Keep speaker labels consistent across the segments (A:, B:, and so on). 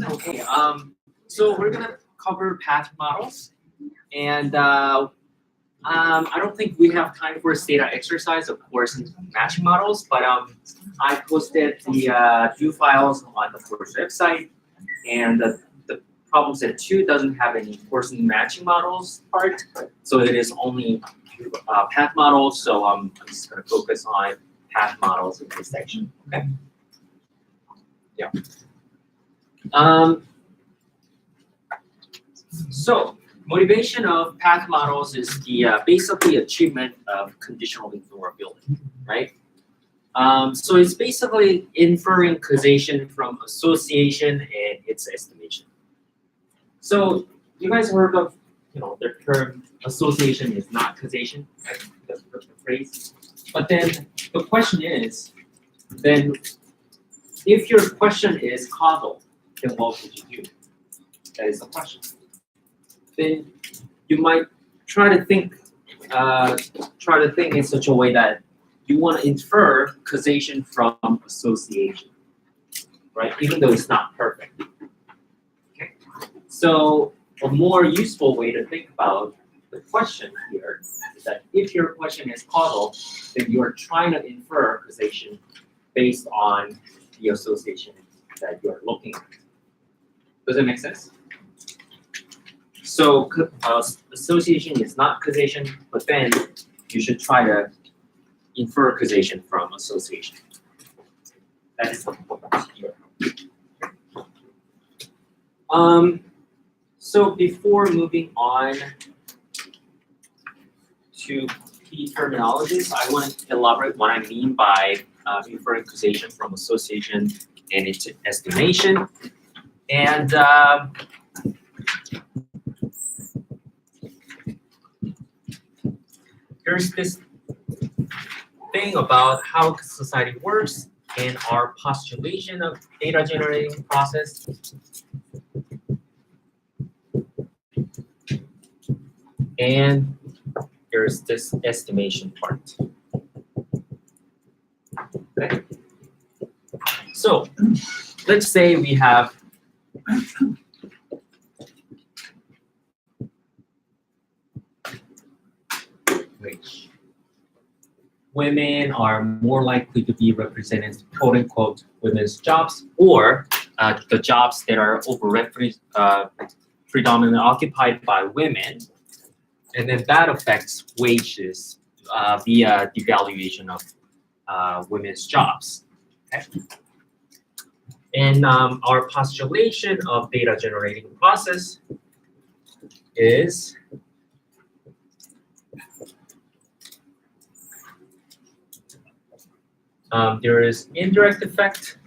A: Okay, so we're gonna cover path models, and I don't think we have time for a data exercise, of course, in matching models, but I posted the two files on the course website, and the problem set 2 doesn't have any course matching models part, so it is only path models. So I'm just gonna focus on path models in this section. Okay. Yeah. So motivation of path models is the basically achievement of conditional inferability, right? So it's basically inferring causation from association and its estimation. So you guys heard of the term association is not causation, right? The phrase. But then the question is, then if your question is causal, then what would you do? That is the question. Then you might try to think in such a way that you want to infer causation from association, right? Even though it's not perfect. Okay. So a more useful way to think about the question here is that if your question is causal, then you are trying to infer causation based on the association that you're looking at. Does it make sense? So association is not causation, but then you should try to infer causation from association. That is the point here. So before moving on to key terminologies, I want to elaborate what I mean by inferring causation from association and its estimation. And there's this thing about how society works and our postulation of data generating process. And there's this estimation part. Okay. So let's say we have women are more likely to be represented, quote unquote, women's jobs, or the jobs that are predominantly occupied by women, and then that affects wages via devaluation of women's jobs. Okay? And our postulation of data generating process is there is indirect effect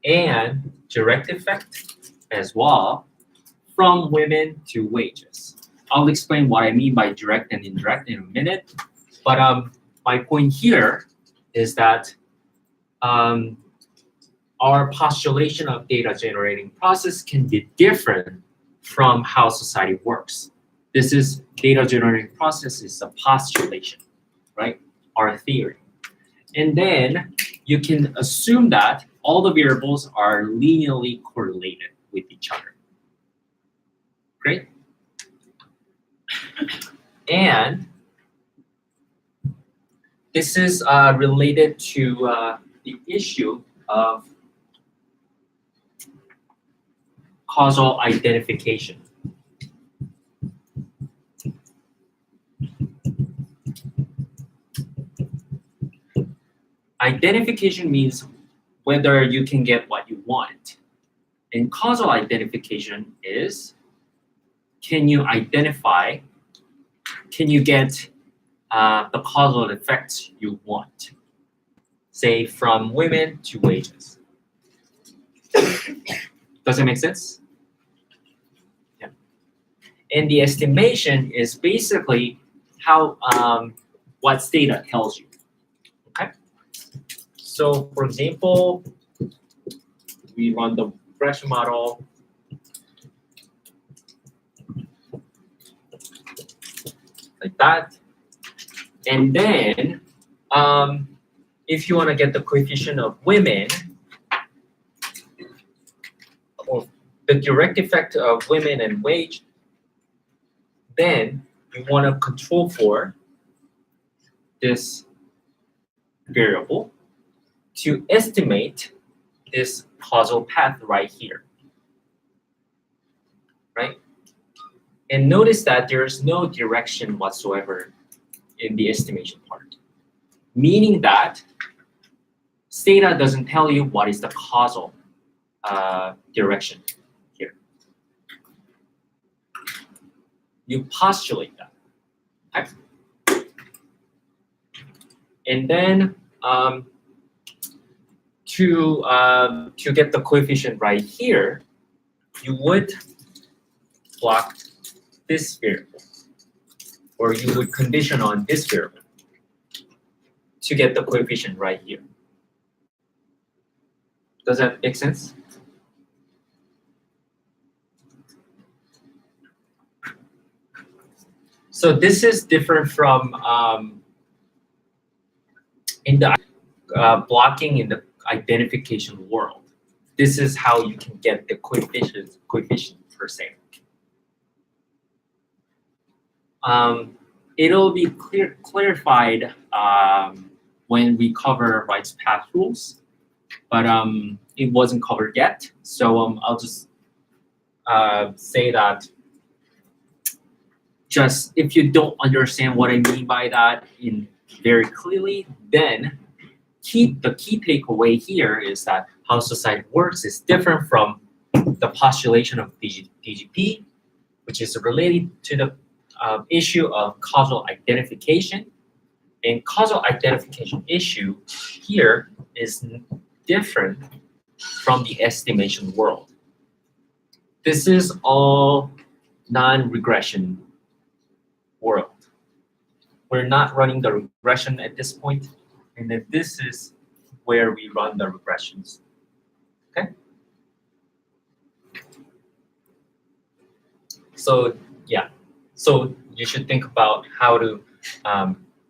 A: and direct effect as well from women to wages. I'll explain what I mean by direct and indirect in a minute, but my point here is that our postulation of data generating process can be different from how society works. This is data generating process is a postulation, right? Our theory. And then you can assume that all the variables are linearly correlated with each other. Great. And this is related to the issue of causal identification. Identification means whether you can get what you want. And causal identification is, can you identify, can you get the causal effects you want? Say from women to wages. Does it make sense? Yeah. And the estimation is basically how what data tells you. Okay. So for example, we run the regression model. Like that. And then if you want to get the coefficient of women, or the direct effect of women and wage, then you want to control for this variable to estimate this causal path right here, right? And notice that there is no direction whatsoever in the estimation part, meaning that Stata doesn't tell you what is the causal direction here. You postulate that. Okay? And then to get the coefficient right here, you would block this variable, or you would condition on this variable to get the coefficient right here. Does that make sense? So this is different from in the blocking in the identification world. This is how you can get the coefficient per se. It'll be clarified when we cover Wright's path rules, but it wasn't covered yet. So I'll just say that just if you don't understand what I mean by that in very clearly, then the key takeaway here is that how society works is different from the postulation of DGP, which is related to the issue of causal identification. And causal identification issue here is different from the estimation world. This is all non-regression world. We're not running the regression at this point, and then this is where we run the regressions. Okay? So yeah, so you should think about how to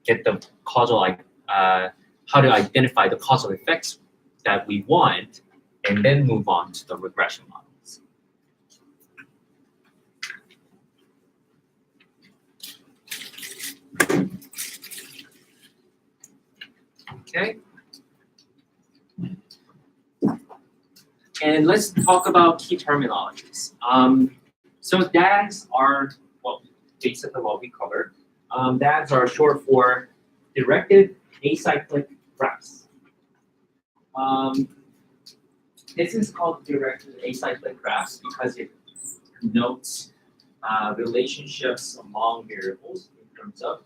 A: get the causal, how to identify the causal effects that we want, and then move on to the regression models. Okay. And let's talk about key terminologies. So DAGs are, well, basically what we covered. DAGs are short for directed acyclic graphs. This is called directed acyclic graphs because it connotes relationships among variables in terms of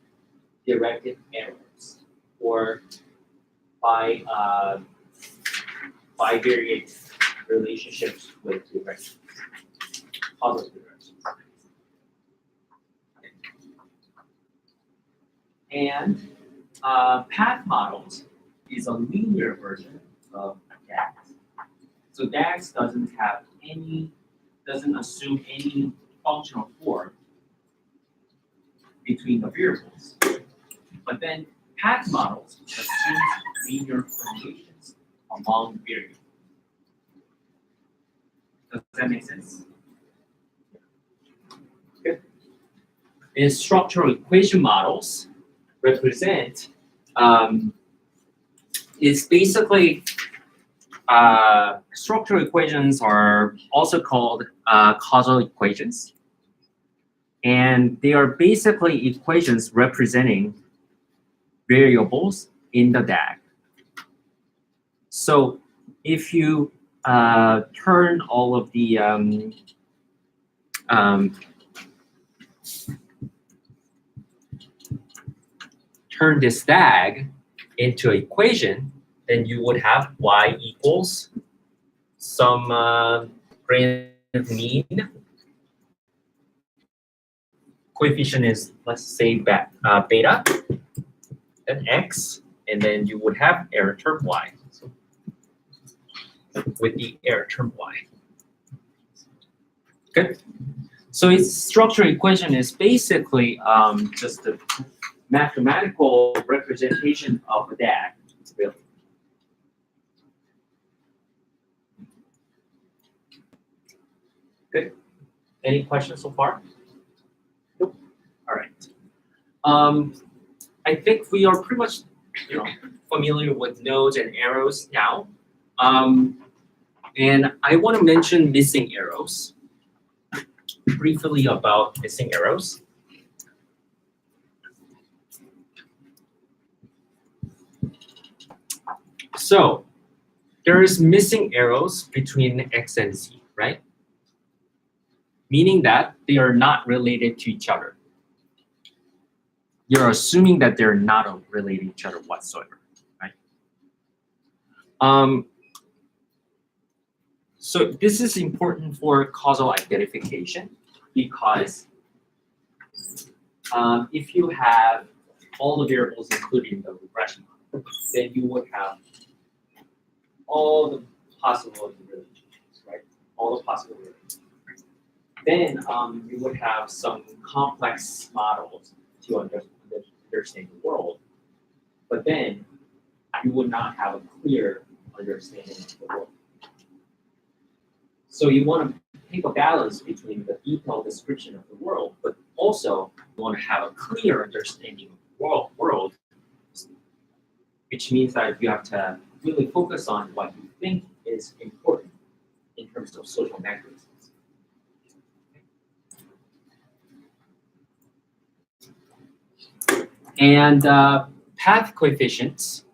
A: directed arrows or bivariate relationships with directions, positive directions. And path models is a linear version of DAGs. So DAGs doesn't assume any functional form between the variables. But then path models assume linear correlations among variables. Does that make sense? Good. And structural equation models represent is basically structural equations are also called causal equations, and they are basically equations representing variables in the DAG. So if you turn all of the turn this DAG into an equation, then you would have y equals some grand mean. Coefficient is, let's say, beta, then x, and then you would have error term y. So with the error term y. Good. So its structural equation is basically just a mathematical representation of a DAG. Really. Good. Any questions so far? Nope. All right. I think we are pretty much, familiar with nodes and arrows now. And I want to mention missing arrows. Briefly about missing arrows. So there is missing arrows between X and Z, right? Meaning that they are not related to each other. You're assuming that they're not related to each other whatsoever, right? So this is important for causal identification because if you have all the variables included in the regression model, then you would have all the possible relationships, right? All the possible relationships. Then you would have some complex models to understand the world, but then you would not have a clear understanding of the world. So you want to take a balance between the detailed description of the world, but also you want to have a clear understanding of the world, which means that you have to really focus on what you think is important in terms of social mechanisms. And path coefficients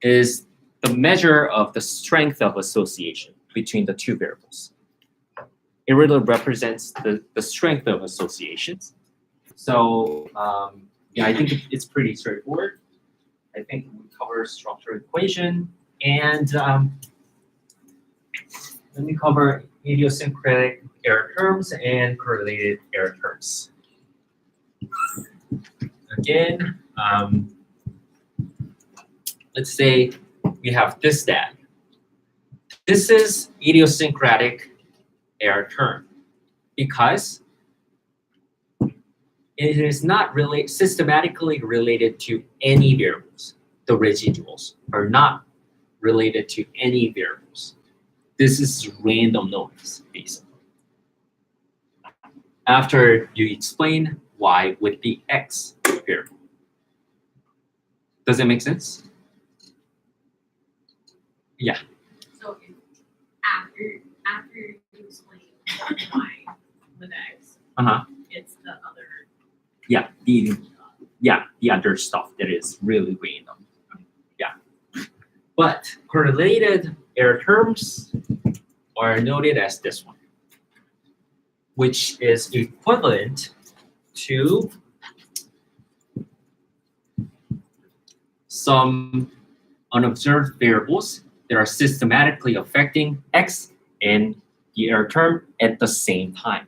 A: is the measure of the strength of association between the two variables. It really represents the strength of associations. So yeah, I think it's pretty straightforward. I think we cover structural equation, and let me cover idiosyncratic error terms and correlated error terms. Again, let's say we have this DAG. This is idiosyncratic error term because it is not really systematically related to any variables. The residuals are not related to any variables. This is random noise, basically. After you explain why with the X variable. Does that make sense? Yeah.
B: So if after you explain why with X, it's the other.
A: Yeah, the other stuff that is really random. Yeah. But correlated error terms are noted as this one, which is equivalent to some unobserved variables that are systematically affecting X and the error term at the same time.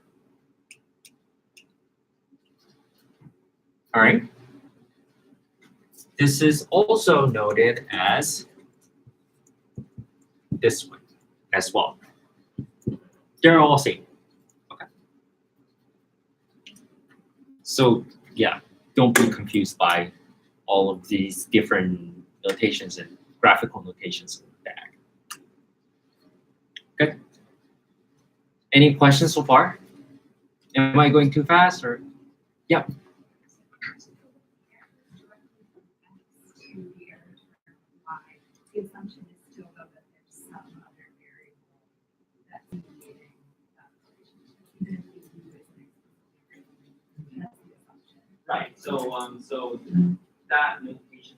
A: All right. This is also noted as this one as well. They're all same. Okay. So yeah, don't be confused by all of these different notations and graphical notations in the DAG. Good. Any questions so far? Am I going too fast or? Yeah.
B: The assumption is still though that there's some other variable that's mediating that relationship, even if we do it in that's the assumption.
A: Right. So that notation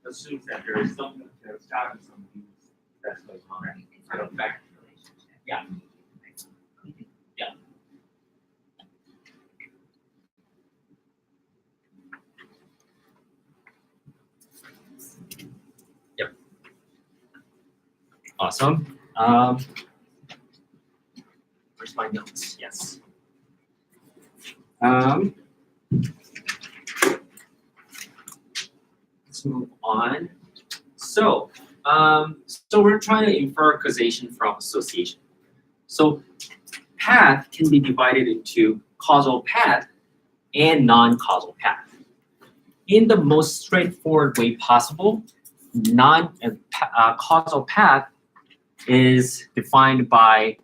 A: assumes that there is some there's gotta be some use that's going on
B: Right. It's
A: that
B: not a
A: affect.
B: relationship.
A: Yeah. Yeah. Yep. Awesome. Where's my notes? Yes. Let's move on. So we're trying to infer causation from association. So path can be divided into causal path and non-causal path. In the most straightforward way possible, causal path is defined by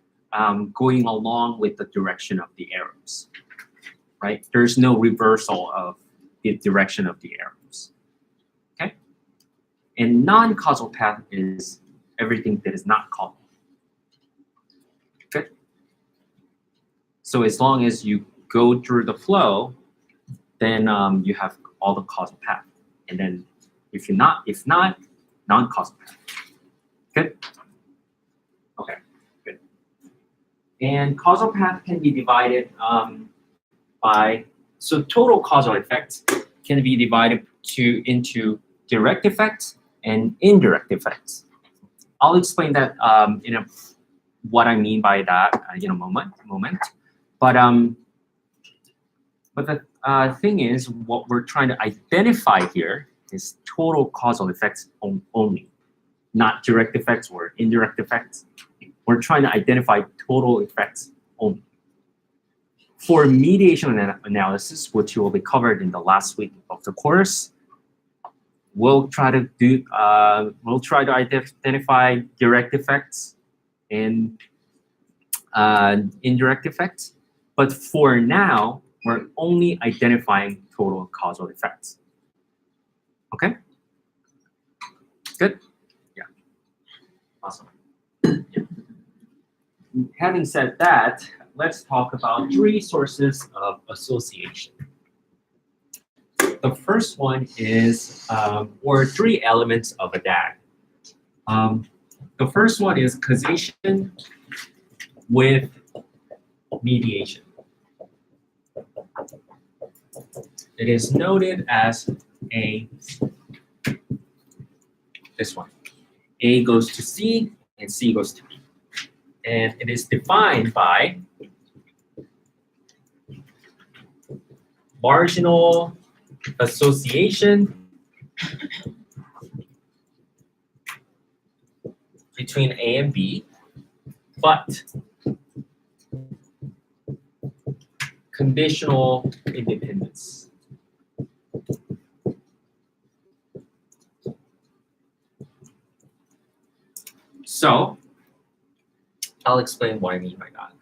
A: going along with the direction of the arrows, right? There's no reversal of the direction of the arrows, okay? And non-causal path is everything that is not causal, okay? So as long as you go through the flow, then you have all the causal path. And then if not, non-causal path. Good? Okay, good. And causal path can be divided so total causal effects can be divided into direct effects and indirect effects. I'll explain that what I mean by that in a moment. But the thing is, what we're trying to identify here is total causal effects only, not direct effects or indirect effects. We're trying to identify total effects only. For mediation analysis, which will be covered in the last week of the course, we'll try to identify direct effects and indirect effects. But for now, we're only identifying total causal effects. Okay? Good? Yeah. Awesome. Yeah. Having said that, let's talk about 3 sources of association. The first one is, or 3 elements of a DAG. The first one is causation with mediation. It is noted as this one. A goes to C and C goes to B. And it is defined by marginal association between A and B, but conditional independence. So I'll explain what I mean by that.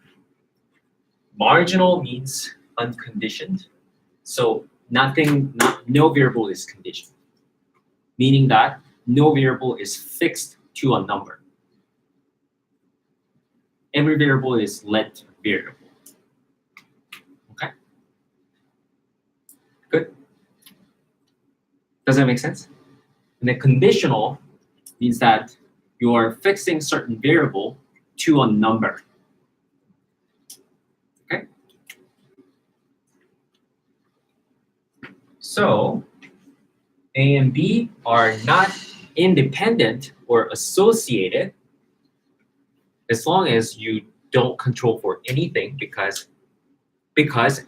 A: Marginal means unconditioned. So no variable is conditioned, meaning that no variable is fixed to a number. Every variable is let variable. Okay? Good? Does that make sense? And then conditional means that you are fixing certain variable to a number. Okay? So A and B are not independent or associated as long as you don't control for anything, because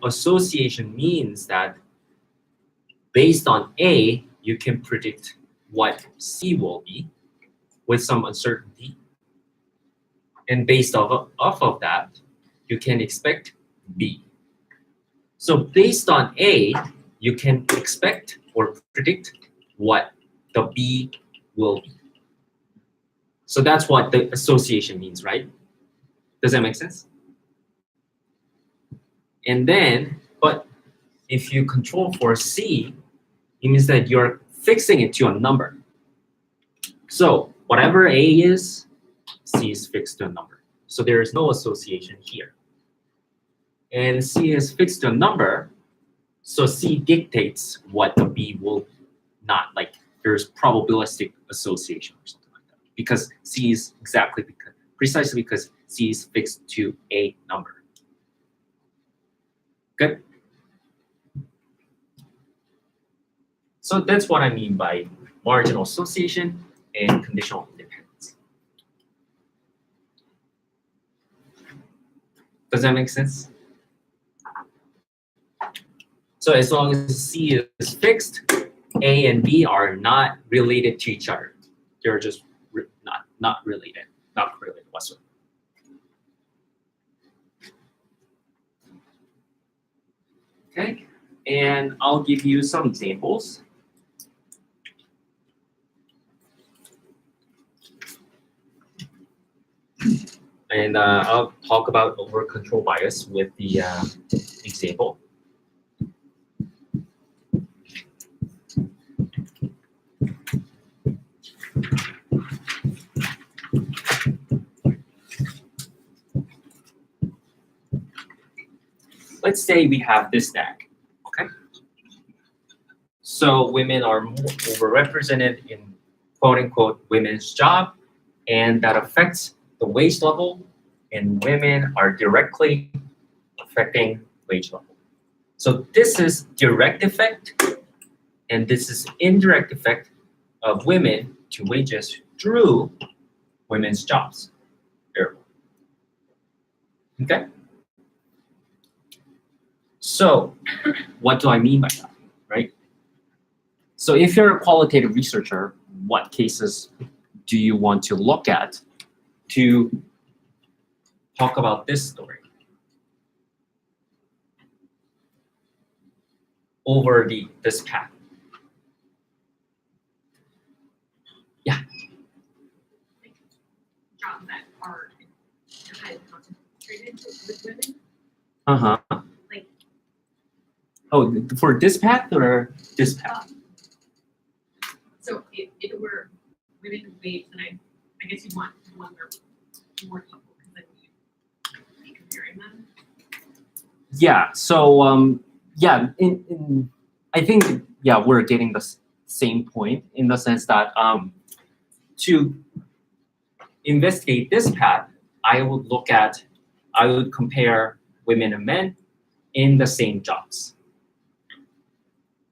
A: association means that based on A, you can predict what C will be with some uncertainty. And based off of that, you can expect B. So based on A, you can expect or predict what the B will be. So that's what the association means, right? Does that make sense? And then, but if you control for C, it means that you're fixing it to a number. So whatever A is, C is fixed to a number. So there is no association here. And C is fixed to a number, so C dictates what the B will not, like there's probabilistic association or something like that. Because C is precisely because C is fixed to a number. Good? So that's what I mean by marginal association and conditional independence. Does that make sense? So as long as C is fixed, A and B are not related to each other. They're just not related, not correlated whatsoever. Okay, and I'll give you some examples. And I'll talk about over control bias with the example. Let's say we have this stack, okay? So women are more overrepresented in quote unquote women's job, and that affects the wage level, and women are directly affecting wage level. So this is direct effect, and this is indirect effect of women to wages through women's jobs. Variable. Okay? So what do I mean by that, right? So if you're a qualitative researcher, what cases do you want to look at to talk about this story? Over this path.
B: Jobs that are highly concentrated with women.
A: Uh-huh.
B: Like-
A: Oh, for this path or this path?
B: So if it were women wage, then I guess you want one where more equal because then you'd be comparing them.
A: Yeah. So yeah, in I think we're getting the same point in the sense that to investigate this path, I would compare women and men in the same jobs.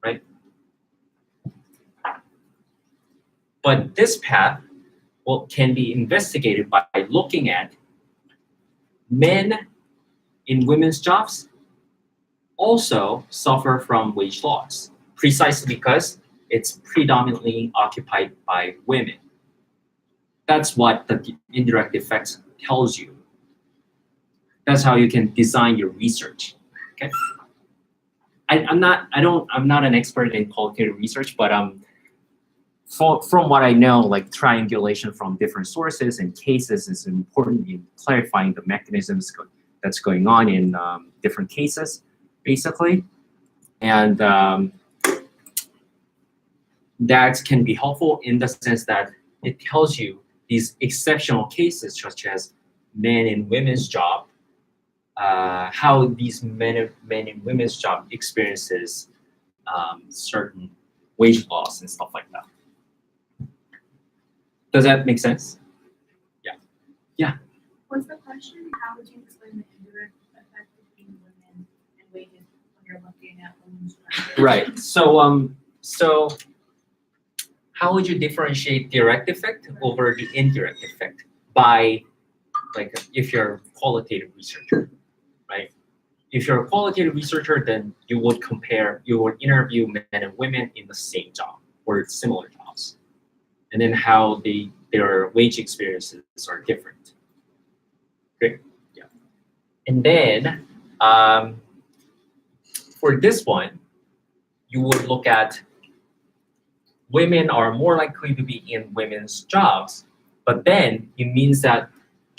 A: Right? But this path can be investigated by looking at men in women's jobs also suffer from wage loss, precisely because it's predominantly occupied by women. That's what the indirect effects tells you. That's how you can design your research. Okay. I'm not an expert in qualitative research, but from what I know, like triangulation from different sources and cases is important in clarifying the mechanisms that's going on in different cases, basically. And that can be helpful in the sense that it tells you these exceptional cases, such as men in women's job, how these men in women's job experiences certain wage loss and stuff like that. Does that make sense?
B: What's the question? How would you explain the indirect effect between women and wages when you're looking at women's jobs?
A: Right. So how would you differentiate direct effect over the indirect effect by, like, if you're a qualitative researcher, right? If you're a qualitative researcher, then you would interview men and women in the same job or similar jobs, and then how their wage experiences are different. Okay. Yeah. And then for this one, you would look at women are more likely to be in women's jobs, but then it means that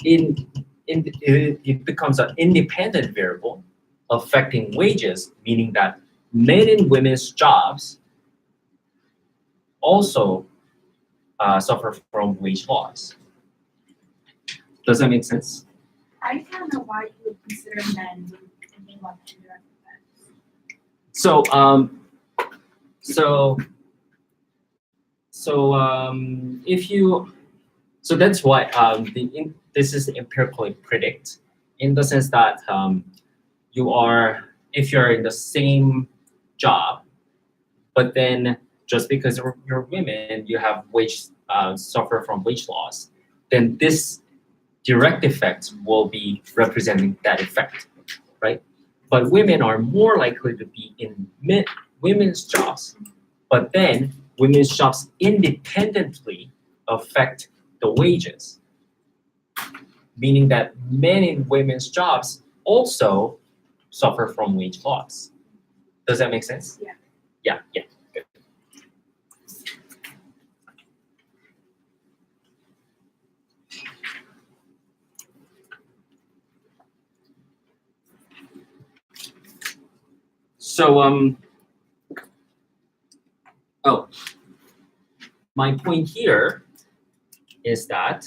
A: it becomes an independent variable affecting wages, meaning that men in women's jobs also suffer from wage loss. Does that make sense?
B: I don't know why you would consider men when thinking about the indirect effects.
A: So that's why this is empirically predict in the sense that if you're in the same job, but then just because you're women, you have suffer from wage loss, then this direct effect will be representing that effect, right? But women are more likely to be in women's jobs, but then women's jobs independently affect the wages, meaning that men in women's jobs also suffer from wage loss. Does that make sense?
B: Yeah.
A: Yeah. Good. So oh, my point here is that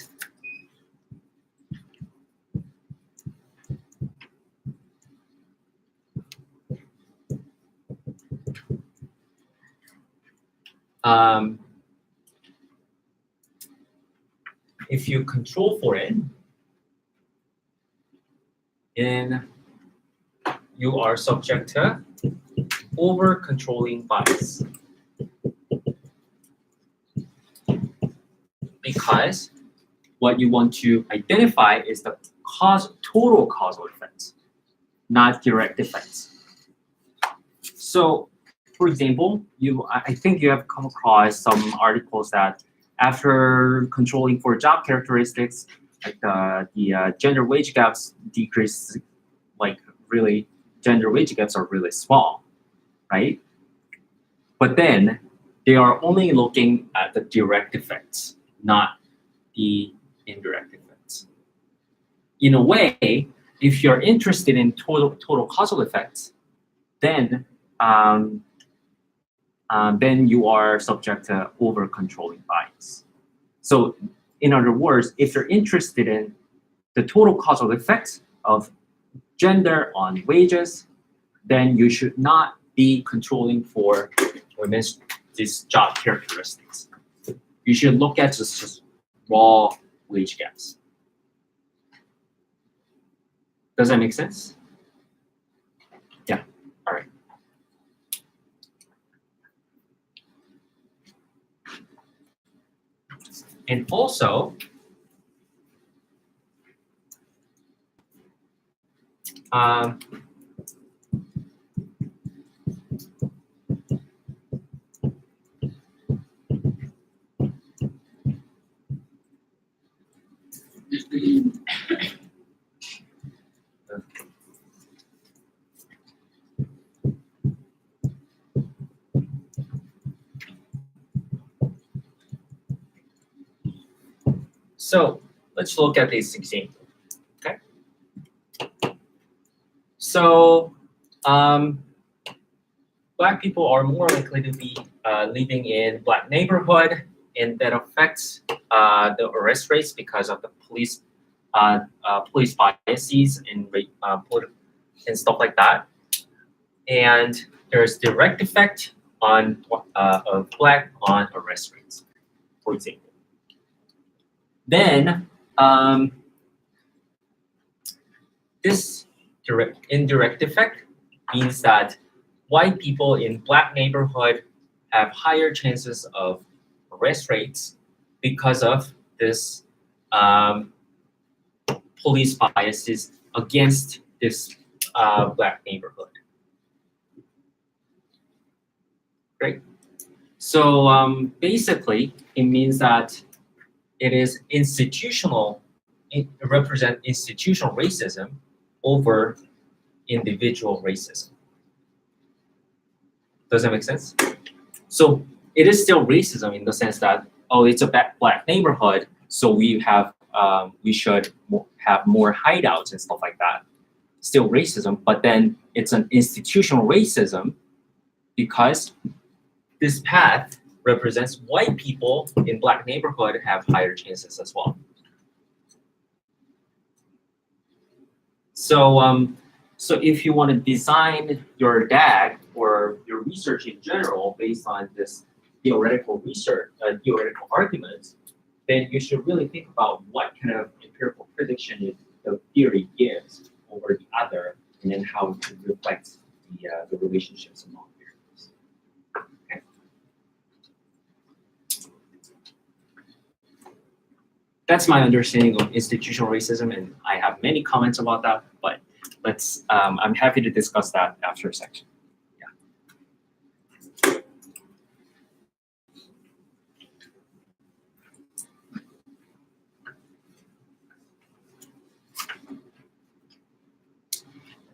A: if you control for it, then you are subject to over-controlling bias. Because what you want to identify is the total causal effects, not direct effects. So, for example, I think you have come across some articles that after controlling for job characteristics, like the gender wage gaps decrease, like really, gender wage gaps are really small, right? But then they are only looking at the direct effects, not the indirect effects. In a way, if you're interested in total causal effects, then you are subject to over-controlling bias. So, in other words, if you're interested in the total causal effects of gender on wages, then you should not be controlling for these job characteristics. You should look at just raw wage gaps. Does that make sense? Yeah, all right. And also, so let's look at this example. Okay. So Black people are more likely to be living in Black neighborhood, and that affects the arrest rates because of the police biases and stuff like that. And there's direct effect on of Black on arrest rates, for example. Then this indirect effect means that white people in Black neighborhood have higher chances of arrest rates because of this police biases against this Black neighborhood. Great. So basically, it means that it is it represents institutional racism over individual racism. Does that make sense? So it is still racism in the sense that, oh, it's a Black neighborhood, so we should have more hideouts and stuff like that. Still racism, but then it's an institutional racism because this path represents white people in Black neighborhood have higher chances as well. So if you want to design your DAG or your research in general based on this theoretical arguments, then you should really think about what kind of empirical prediction the theory gives over the other, and then how it reflects the relationships among variables. Okay. That's my understanding of institutional racism, and I have many comments about that, but I'm happy to discuss that after a section. Yeah.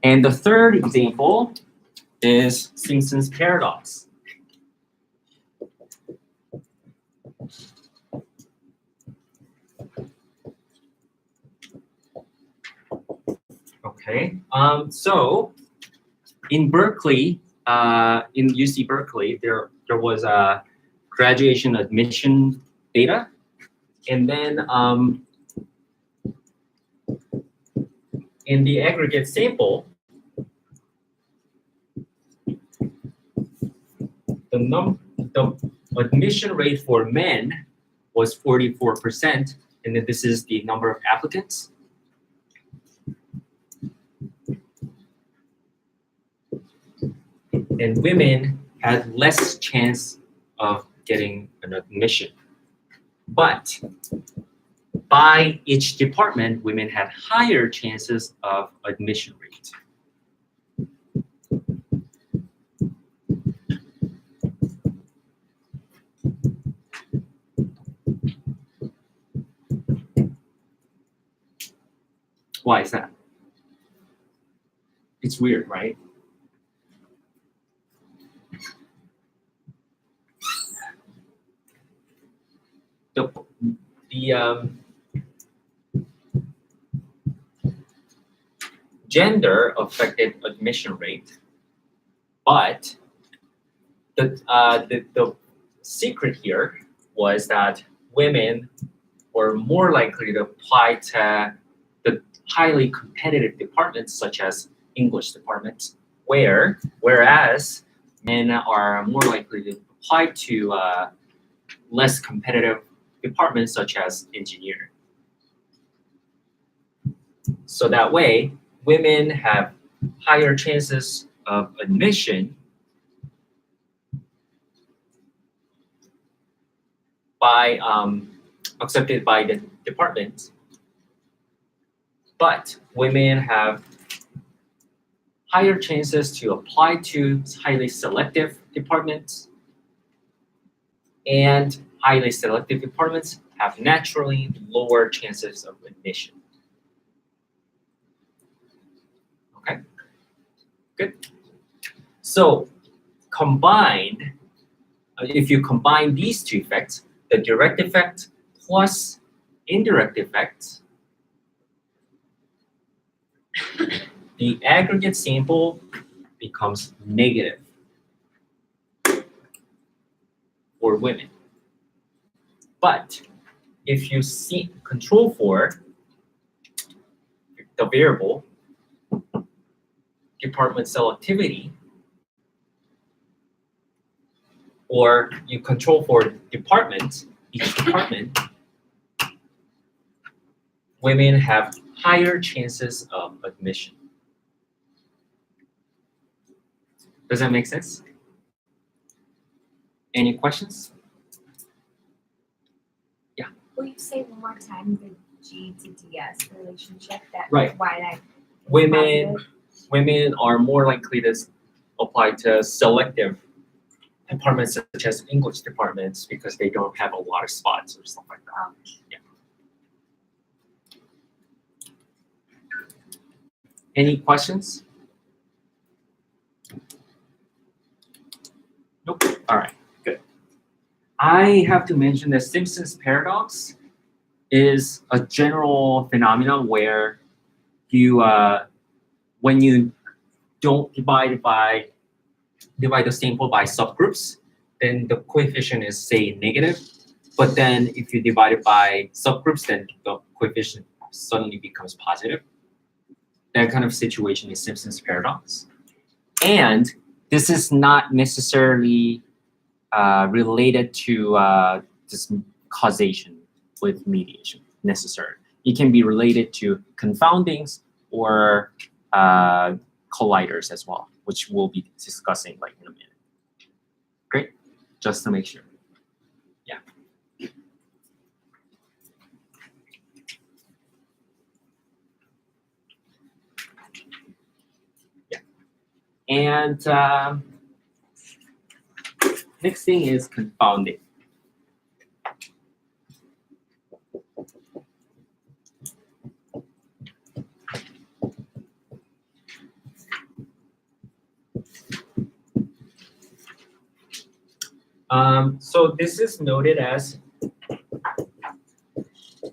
A: And the third example is Simpson's paradox. Okay, so in Berkeley, in UC Berkeley, there was a graduation admission data, and then in the aggregate sample, the admission rate for men was 44%, and then this is the number of applicants. And women had less chance of getting an admission. But by each department, women had higher chances of admission rate. Why is that? It's weird, right? The gender affected admission rate, but the secret here was that women were more likely to apply to the highly competitive departments such as English departments, whereas men are more likely to apply to less competitive departments such as engineering. So that way, women have higher chances of admission by accepted by the department, but women have higher chances to apply to highly selective departments, and highly selective departments have naturally lower chances of admission. Okay, good. So combined, if you combine these two effects, the direct effect plus indirect effect, the aggregate sample becomes negative for women. But if you see control for the variable department selectivity, or you control for department, each department, women have higher chances of admission. Does that make sense? Any questions?
C: Will you say one more time the G to DS relationship?
A: Right.
C: Why that?
A: Women are more likely to apply to selective departments such as English departments because they don't have a lot of spots or stuff like that. Yeah. Any questions? Nope. All right, good. I have to mention that Simpson's paradox is a general phenomenon where you, when you don't divide the sample by subgroups, then the coefficient is, say, negative. But then if you divide it by subgroups, then the coefficient suddenly becomes positive. That kind of situation is Simpson's paradox. And this is not necessarily related to this causation with mediation necessarily. It can be related to confoundings or colliders as well, which we'll be discussing like in a minute. Great, just to make sure. Yeah. Yeah. And next thing is confounding. So this is noted as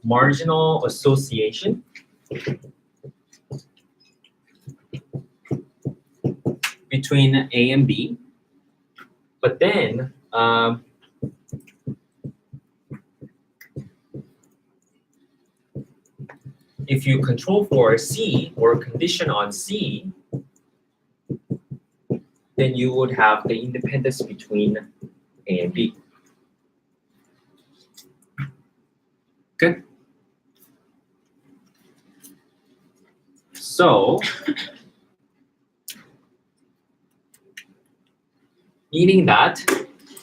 A: marginal association between A and B. But then if you control for C or condition on C, then you would have the independence between A and B. Good. So, meaning that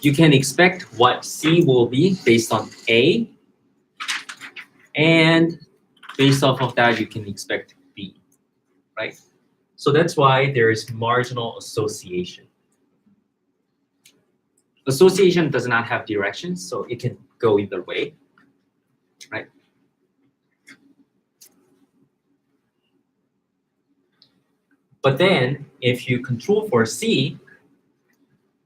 A: you can expect what C will be based on A, and based off of that, you can expect B, right? So that's why there is marginal association. Association does not have directions, so it can go either way, right? But then, if you control for C,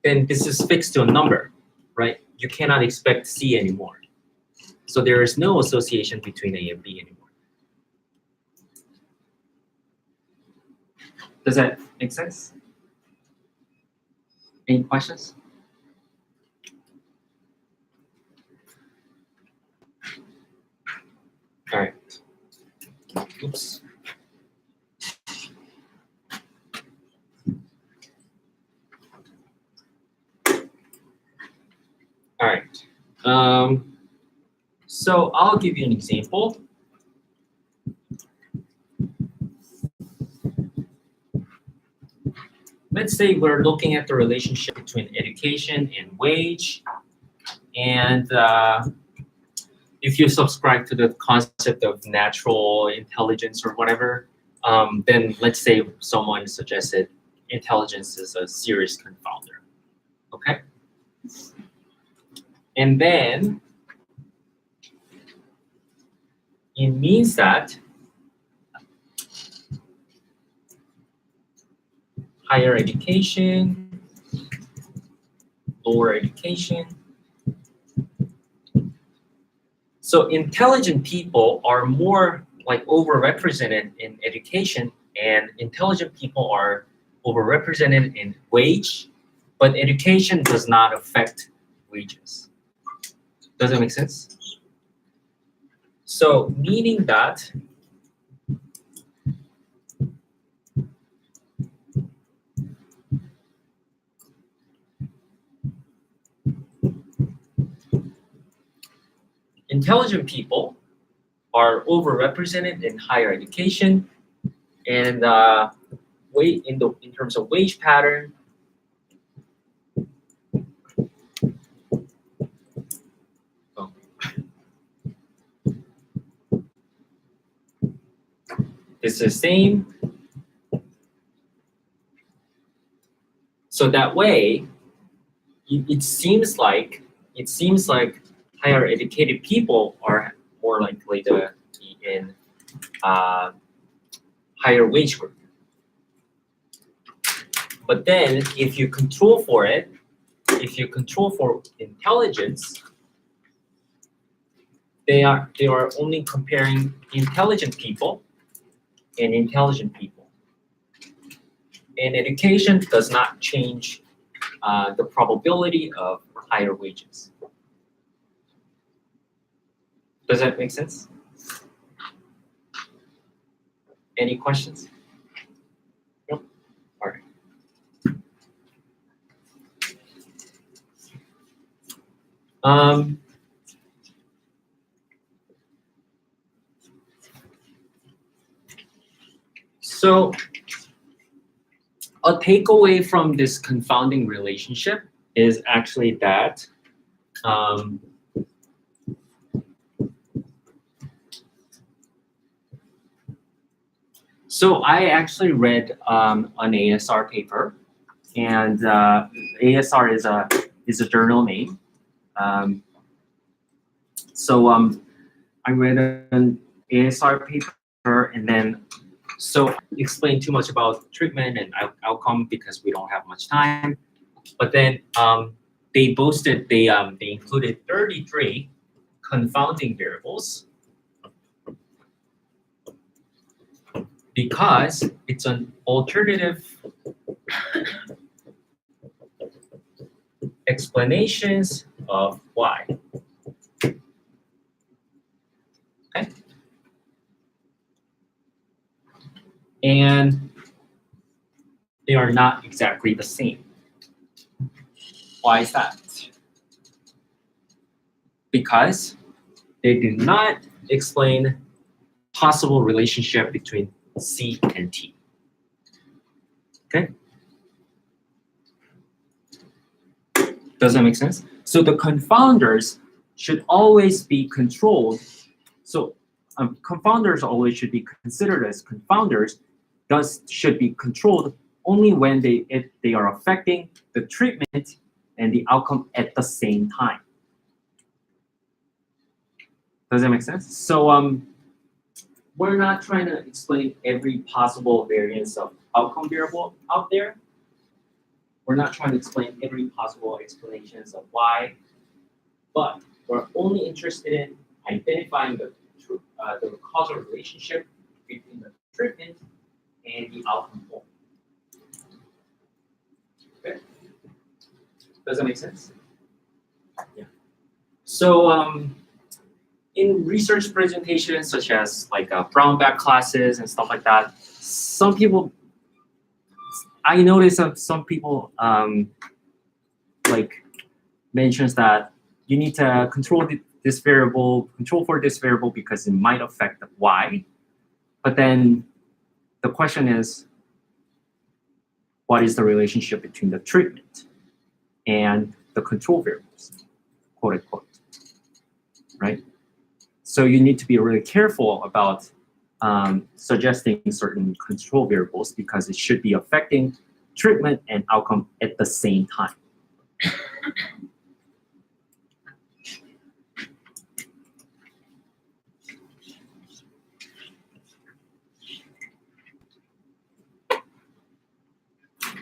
A: then this is fixed to a number, right? You cannot expect C anymore. So there is no association between A and B anymore. Does that make sense? Any questions? All right. Oops. All right. So I'll give you an example. Let's say we're looking at the relationship between education and wage. And if you subscribe to the concept of natural intelligence or whatever, then let's say someone suggested intelligence is a series confounder. Okay? And then it means that higher education, lower education. So intelligent people are more like overrepresented in education, and intelligent people are overrepresented in wage, but education does not affect wages. Does that make sense? So meaning that intelligent people are overrepresented in higher education, and in terms of wage pattern, it's the same. So that way, it seems like higher educated people are more likely to be in higher wage group. But then, if you control for it, if you control for intelligence, they are only comparing intelligent people and intelligent people. And education does not change the probability of higher wages. Does that make sense? Any questions? Nope. All right. So a takeaway from this confounding relationship is actually that so I actually read an ASR paper, and ASR is a journal name. So I read an ASR paper, and then so explain too much about treatment and outcome because we don't have much time. But then they boasted they included 33 confounding variables because it's an alternative explanations of why. Okay. And they are not exactly the same. Why is that? Because they do not explain possible relationship between C and T. Okay? Does that make sense? So the confounders should always be controlled. So confounders always should be considered as confounders, thus should be controlled only when if they are affecting the treatment and the outcome at the same time. Does that make sense? So we're not trying to explain every possible variance of outcome variable out there. We're not trying to explain every possible explanations of why, but we're only interested in identifying the causal relationship between the treatment and the outcome point. Okay. Does that make sense? Yeah. So in research presentations such as like brown bag classes and stuff like that, I noticed that some people like mentions that you need to control for this variable because it might affect the y. But then the question is, what is the relationship between the treatment and the control variables, quote unquote, right? So you need to be really careful about suggesting certain control variables because it should be affecting treatment and outcome at the same time.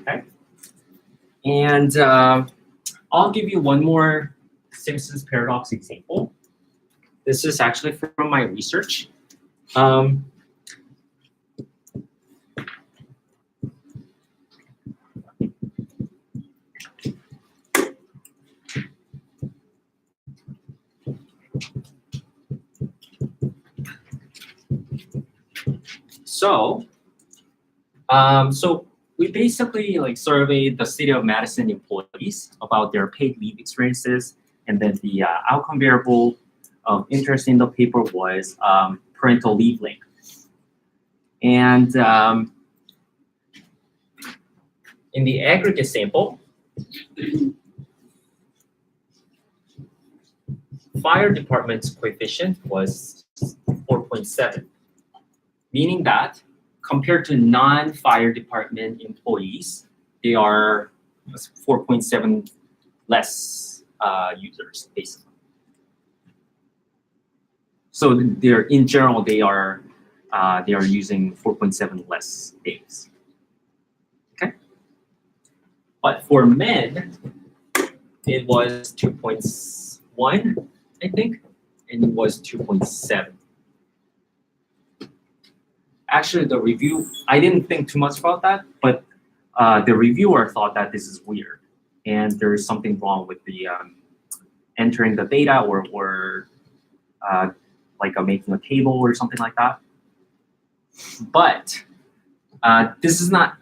A: Okay. And I'll give you one more Simpson's paradox example. This is actually from my research. So we basically like surveyed the City of Madison employees about their paid leave experiences, and then the outcome variable of interest in the paper was parental leave length. And in the aggregate sample, fire department's coefficient was 4.7, meaning that compared to non-fire department employees, they are 4.7 less users, basically. So in general, they are using 4.7 less days. Okay. But for men, it was 2.1, I think, and it was 2.7. Actually, the review, I didn't think too much about that, but the reviewer thought that this is weird, and there is something wrong with the entering the data or like making a table or something like that. But this is not,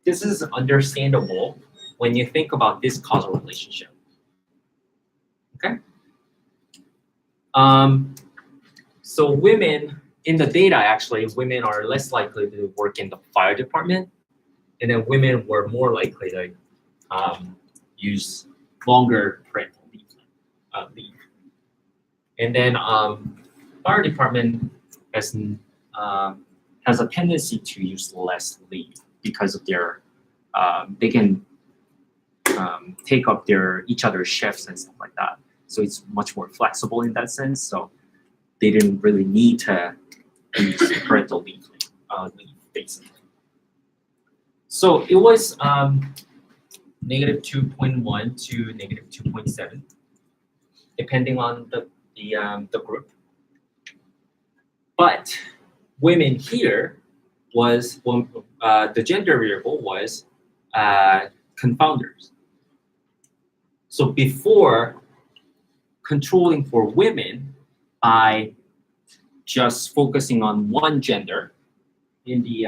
A: this is understandable when you think about this causal relationship. Okay. So women, in the data, actually, women are less likely to work in the fire department, and then women were more likely to use longer parental leave. And then fire department has a tendency to use less leave because of their they can take up each other's shifts and stuff like that. So it's much more flexible in that sense. So they didn't really need to use parental leave basically. So it was negative 2.1 to negative 2.7, depending on the group. But women here was the gender variable was confounders. So before controlling for women by just focusing on one gender in the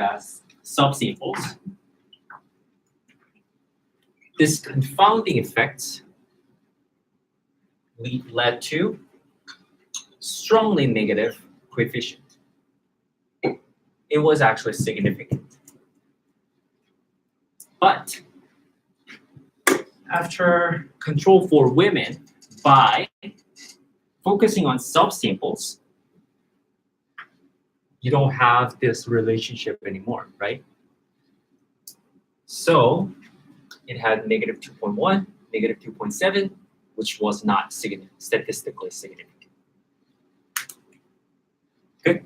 A: subsamples, this confounding effect led to strongly negative coefficient. It was actually significant. But after control for women by focusing on subsamples, you don't have this relationship anymore, right? So it had negative 2.1, negative 2.7, which was not statistically significant. Good.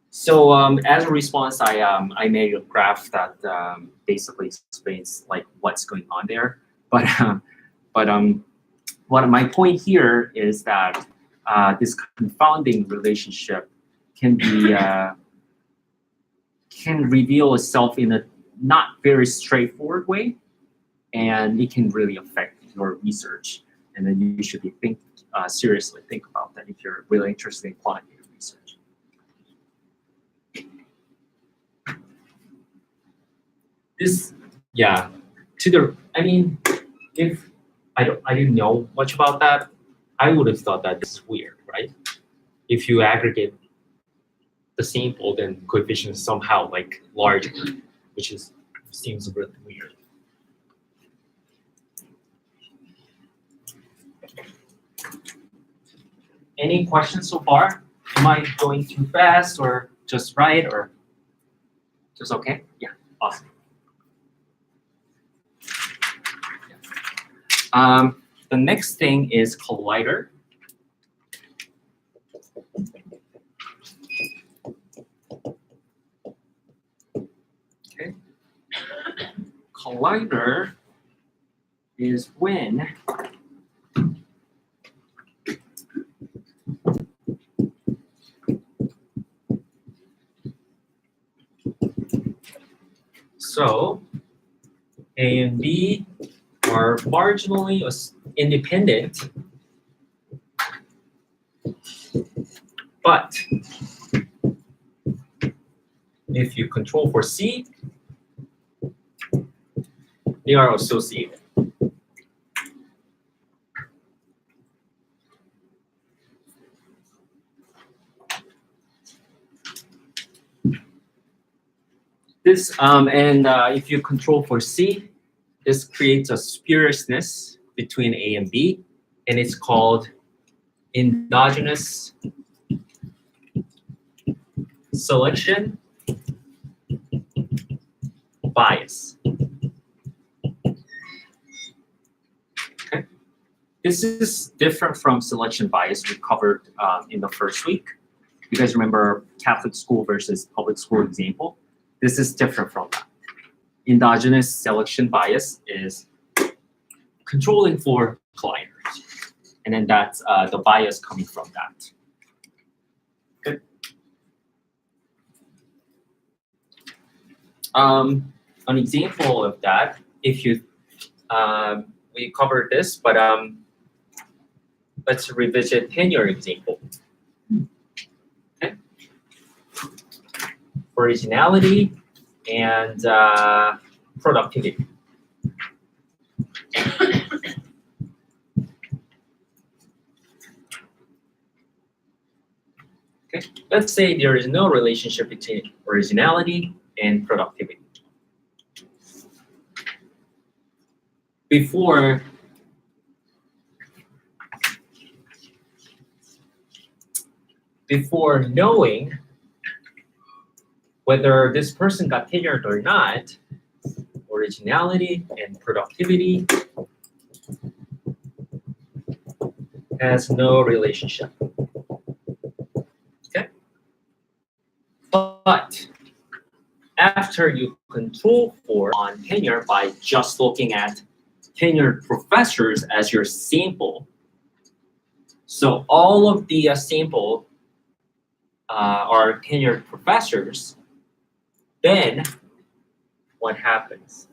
A: So as a response, I made a graph that basically explains like what's going on there. But what my point here is that this confounding relationship can be can reveal itself in a not very straightforward way, and it can really affect your research. And then you should be seriously think about that if you're really interested in quantitative research. This, yeah, if I didn't know much about that, I would have thought that this is weird, right? If you aggregate the sample, then coefficient is somehow like larger, which seems really weird. Any questions so far? Am I going too fast or just right or just okay? Yeah, awesome. The next thing is collider. Okay. Collider is when so A and B are marginally independent, but if you control for C, they are associated. This if you control for C, this creates a spuriousness between A and B, and it's called endogenous selection bias. Okay. This is different from selection bias we covered in the first week. You guys remember Catholic school versus public school example? This is different from that. Endogenous selection bias is controlling for colliders, and then that's the bias coming from that. Good. An example of that, if you we covered this, but let's revisit tenure example. Okay. Originality and productivity. Okay, let's say there is no relationship between originality and productivity. Before knowing whether this person got tenured or not, originality and productivity has no relationship. Okay? But after you control for on tenure by just looking at tenured professors as your sample, so all of the sample are tenured professors, then what happens?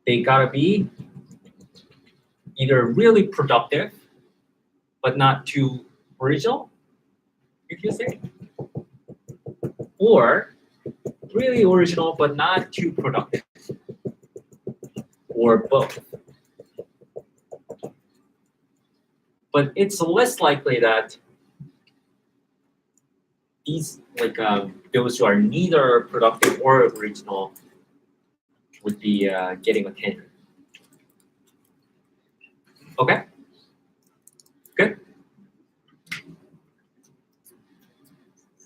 A: they gotta be either really productive, but not too original, if you say, or really original, but not too productive, or both. But it's less likely that these, like those who are neither productive or original would be getting attention. Okay? Good?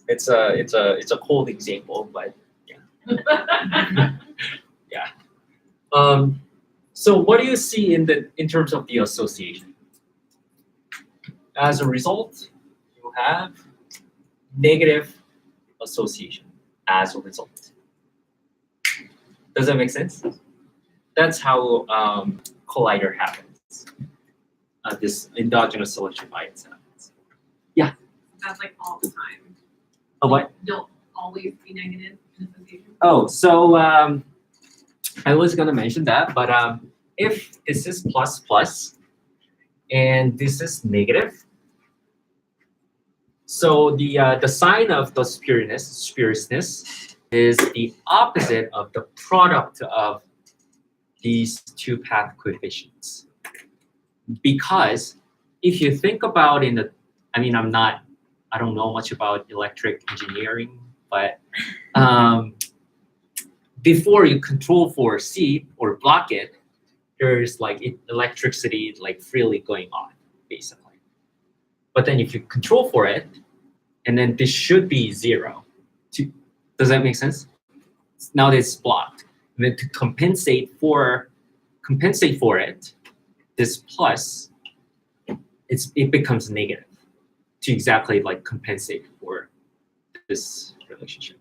A: It's a cold example, but yeah. Yeah. So what do you see in terms of the association? As a result, you have negative association as a result. Does that make sense? That's how collider happens. This endogenous selection bias happens.
B: That's like all the time.
A: Oh, what?
B: Don't always be negative in association.
A: Oh, so I was gonna mention that, but if this is plus plus and this is negative, so the sign of the spuriousness is the opposite of the product of these two path coefficients. Because if you think about I don't know much about electric engineering, but before you control for C or block it, there's like electricity like freely going on, basically. But then if you control for it, and then this should be 0. Does that make sense? Now that it's blocked. And then to compensate for it, this plus, it becomes negative to exactly like compensate for this relationship.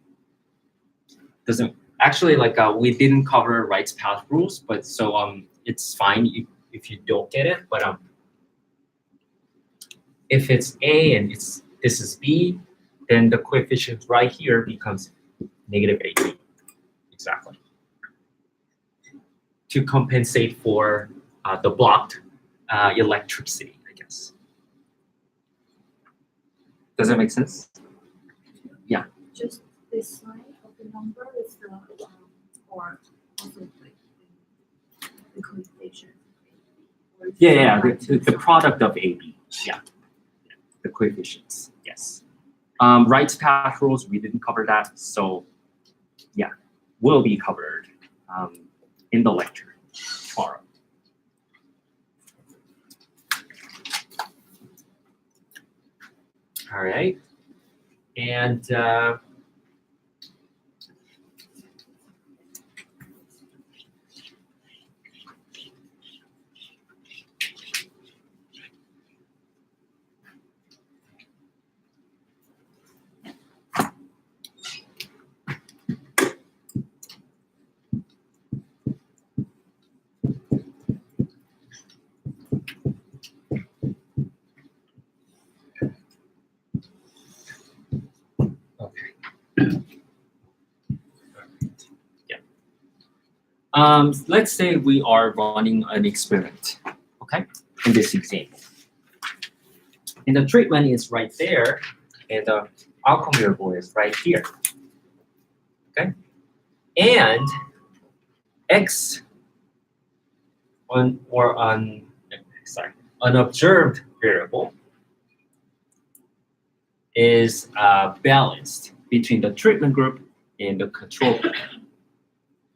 A: Doesn't actually like we didn't cover Wright's path rules, but so it's fine if you don't get it. But if it's A and this is B, then the coefficient right here becomes negative AB. Exactly. To compensate for the blocked electricity, I guess. Does that make sense?
C: Just this side of the number is the or also like the coefficient. Or is
A: Yeah,
C: it
A: the product of AB. Yeah, the coefficients. Yes. Wright's path rules, we didn't cover that, so yeah, will be covered in the lecture tomorrow. All right, and let's say we are running an experiment, okay, in this example. And the treatment is right there, and the outcome variable is right here, okay? And X unobserved variable is balanced between the treatment group and the control group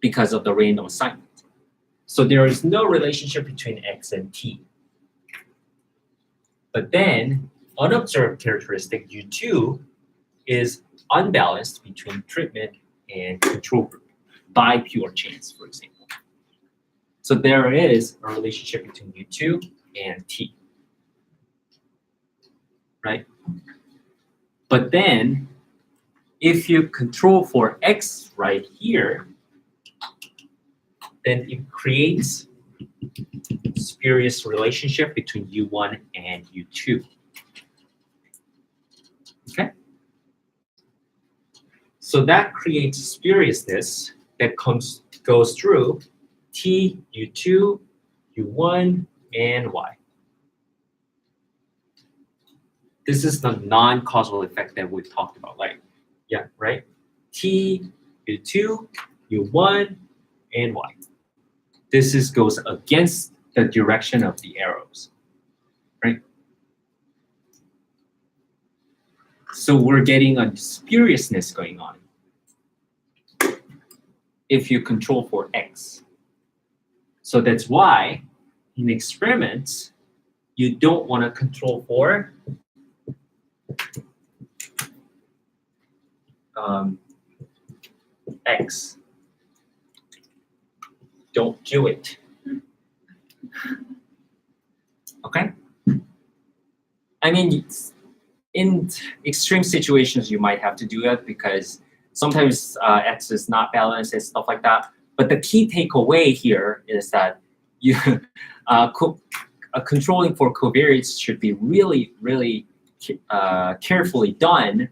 A: because of the random assignment. So there is no relationship between X and T. But then unobserved characteristic U2 is unbalanced between treatment and control group by pure chance, for example. So there is a relationship between U2 and T, right? But then if you control for X right here, then it creates spurious relationship between U1 and U2. Okay? So that creates spuriousness that goes through t, u2, u1, and y. This is the non-causal effect that we talked about, like, yeah, right? T, u2, u1, and y. This goes against the direction of the arrows, right? So we're getting a spuriousness going on if you control for x. So that's why in experiments, you don't want to control for x. Don't do it. Okay? I mean, in extreme situations, you might have to do that because sometimes x is not balanced and stuff like that. But the key takeaway here is that you controlling for covariates should be really, really carefully done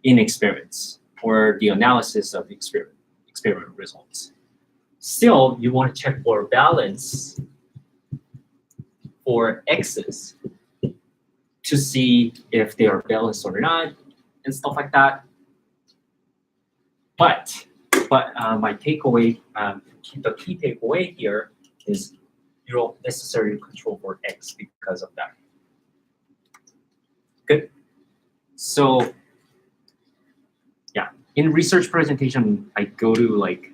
A: in experiments or the analysis of experiment results. Still, you want to check for balance for x's to see if they are balanced or not and stuff like that. But my takeaway, the key takeaway here is you don't necessarily control for x because of that. Good. So yeah, in research presentation, I go to like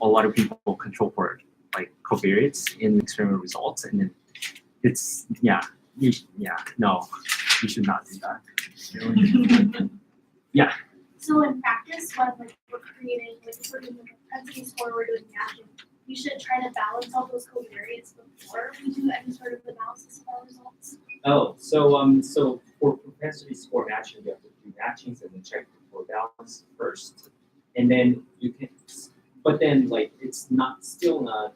A: a lot of people control for like covariates in experiment results, and then it's no, you should not do that. Yeah.
C: So in practice, when like we're creating, like if we're doing like a propensity score, we're doing matching, we should try to balance all those covariates before we do any sort of analysis of our results.
A: Oh, so for propensity score matching, you have to do matchings and then check for balance first, and then you can. But then, like, it's still not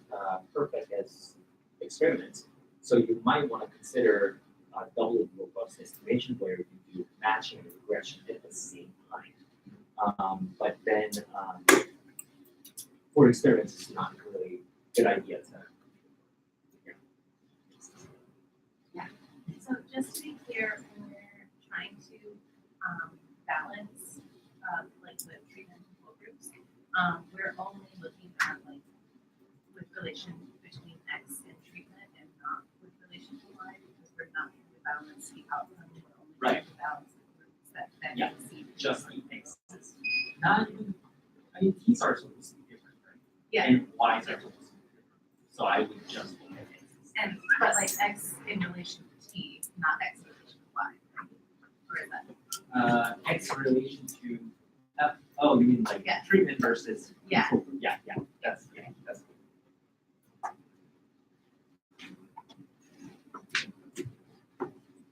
A: perfect as experiments. So you might want to consider double robust estimation where you do matching and regression at the same time. But then for experiments, it's not really a good idea to.
B: Yeah. So just to be clear, when we're trying to balance like the treatment control groups, we're only looking at like with relation between X and treatment and not with relation to Y because we're not trying to balance the outcome, we're only trying to balance the groups that then see
A: Just the x's. Not even, I mean, t's are supposed to be different, right?
B: Yeah.
A: And y's are supposed to be different. So I would just look at x's.
B: And but like X in relation to T, not X in relation to Y. Or is that?
A: X relation to, oh, you mean like
B: Yeah.
A: treatment versus
B: Yeah.
A: control. Yeah, that's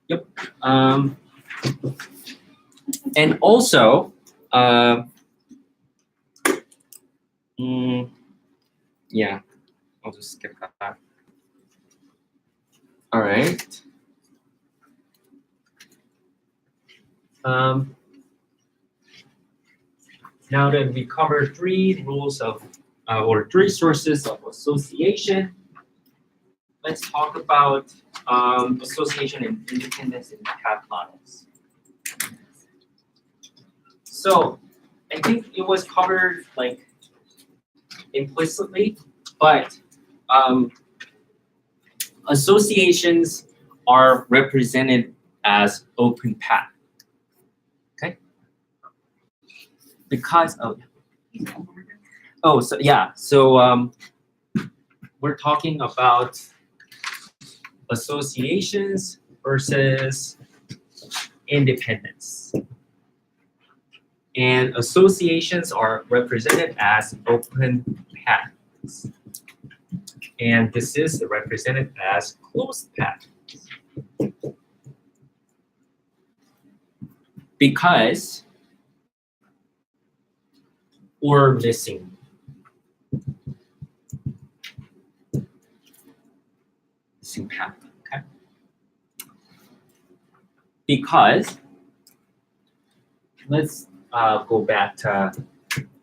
A: Yep. And also, yeah, I'll just skip that. All right. Now that we covered three rules of, or three sources of association, let's talk about association and independence in path models. So I think it was covered like implicitly, but associations are represented as open path. Okay? Because of so we're talking about associations versus independence. And associations are represented as open paths. And this is represented as closed paths. Because we're missing path, okay? Because let's go back to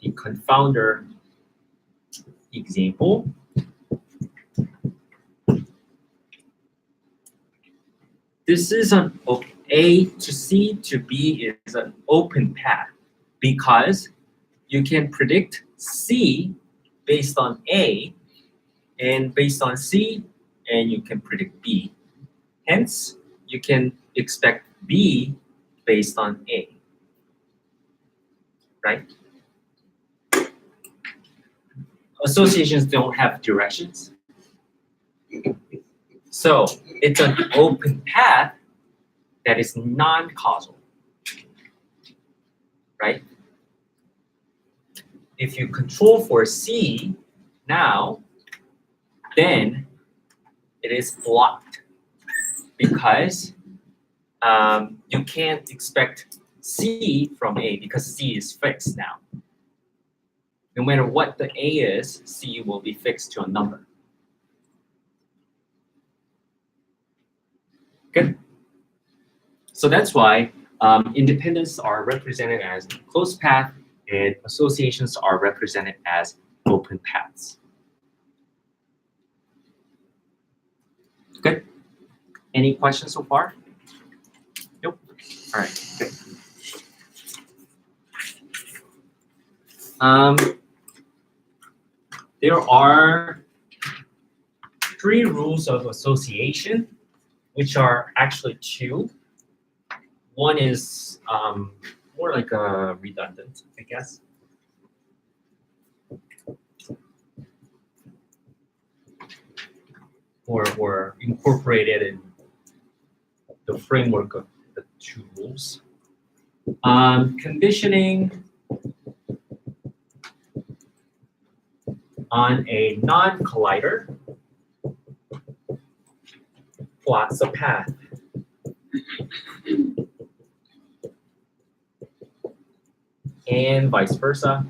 A: the confounder example. This is A to C to B is an open path because you can predict C based on A and based on C, and you can predict B. Hence, you can expect B based on A. Right? Associations don't have directions. So it's an open path that is non-causal. Right? If you control for C now, then it is blocked because you can't expect C from A because C is fixed now. No matter what the A is, C will be fixed to a number. Good. So that's why independents are represented as closed path and associations are represented as open paths. Good. Any questions so far? Nope. All right. Good. There are 3 rules of association, which are actually 2. One is more like a redundant, I guess. Or incorporated in the framework of the 2 rules. Conditioning on a non-collider plots a path. And vice versa.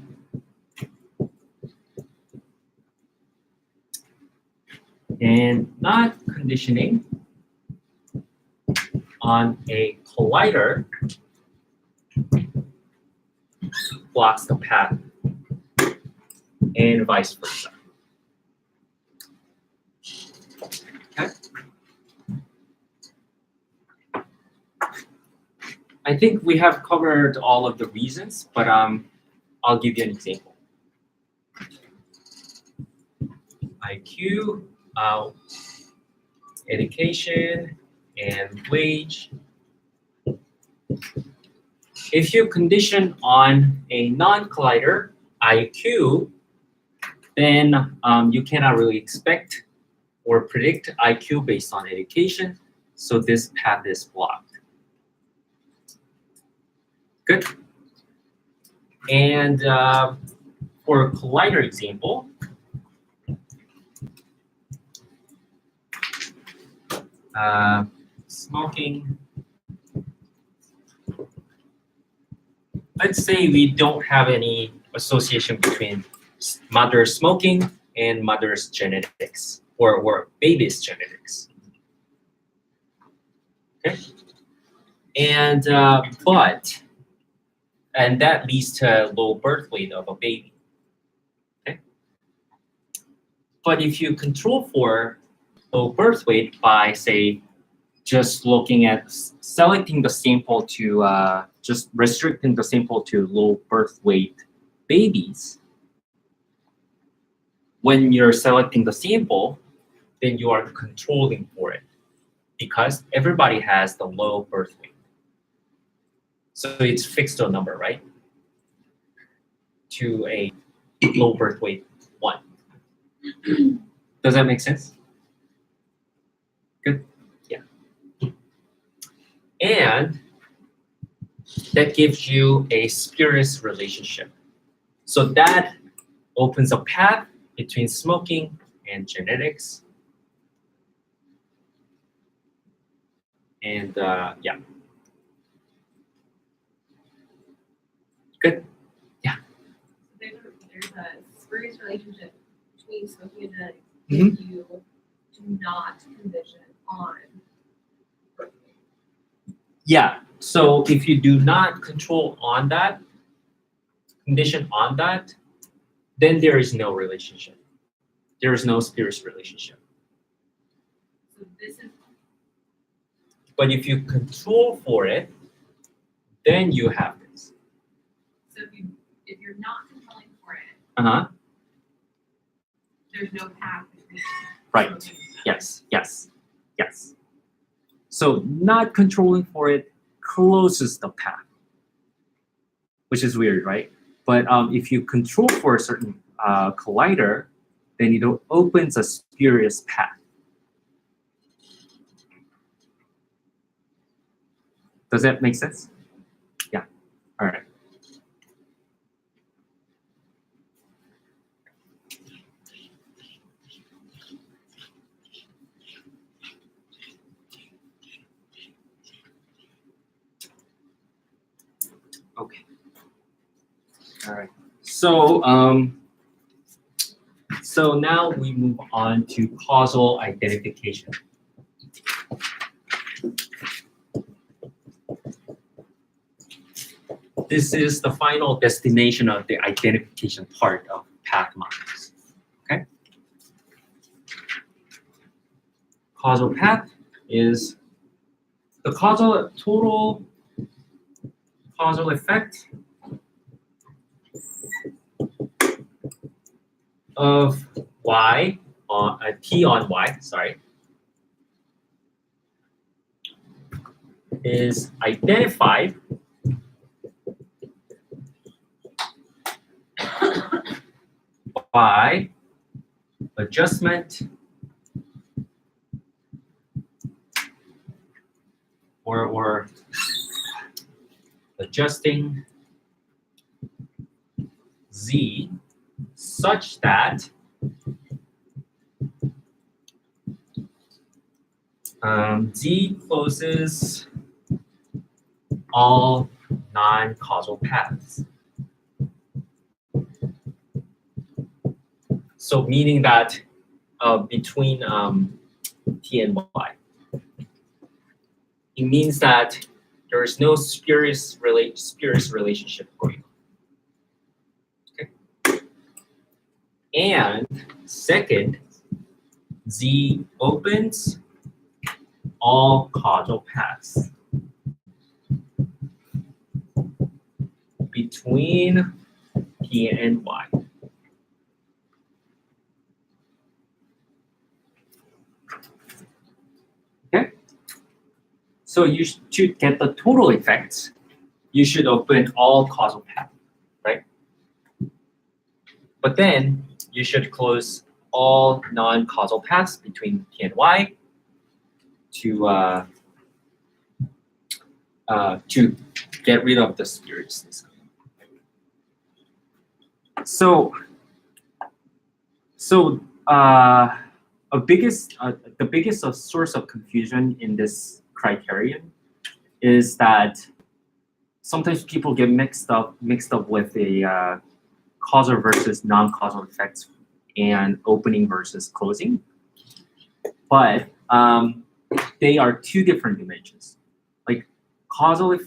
A: And not conditioning on a collider blocks the path, and vice versa. Okay. I think we have covered all of the reasons, but I'll give you an example. IQ, education, and wage. If you condition on a non-collider, IQ, then you cannot really expect or predict IQ based on education, so this path is blocked. Good. And for a collider example, smoking. Let's say we don't have any association between mother's smoking and mother's genetics or baby's genetics. Okay. And and that leads to low birth weight of a baby. Okay. But if you control for low birth weight by, say, just looking at selecting the sample to just restricting the sample to low birth weight babies, when you're selecting the sample, then you are controlling for it because everybody has the low birth weight. So it's fixed to a number, right? To a low birth weight 1. Does that make sense? Good? Yeah. And that gives you a spurious relationship. So that opens a path between smoking and genetics. And yeah. Good. Yeah.
D: There's a spurious relationship between smoking and genetics
A: Mhm.
D: if you do not condition on birth weight.
A: Yeah. So if you do not control on that, condition on that, then there is no relationship. There is no spurious relationship.
D: So this is
A: But if you control for it, then you have this.
D: So if you're not controlling for it,
A: Uh-huh.
D: there's no path between.
A: Right.
D: those things.
A: Yes. So not controlling for it closes the path, which is weird, right? But if you control for a certain collider, then it opens a spurious path. Does that make sense? Yeah. All right. Okay. All right. So now we move on to causal identification. This is the final destination of the identification part of path models. Okay. Causal path is the total causal effect of y on t on y, sorry, is identified by adjustment or adjusting z such that z closes all non-causal paths. So meaning that between t and y, it means that there is no spurious relationship going on. Okay. And second, z opens all causal paths between t and y. Okay. So you should get the total effects. You should open all causal paths, right? But then you should close all non-causal paths between t and y to get rid of the spuriousness. So the biggest source of confusion in this criterion is that sometimes people get mixed up with the causal versus non-causal effects and opening versus closing, but they are two different dimensions. Like causal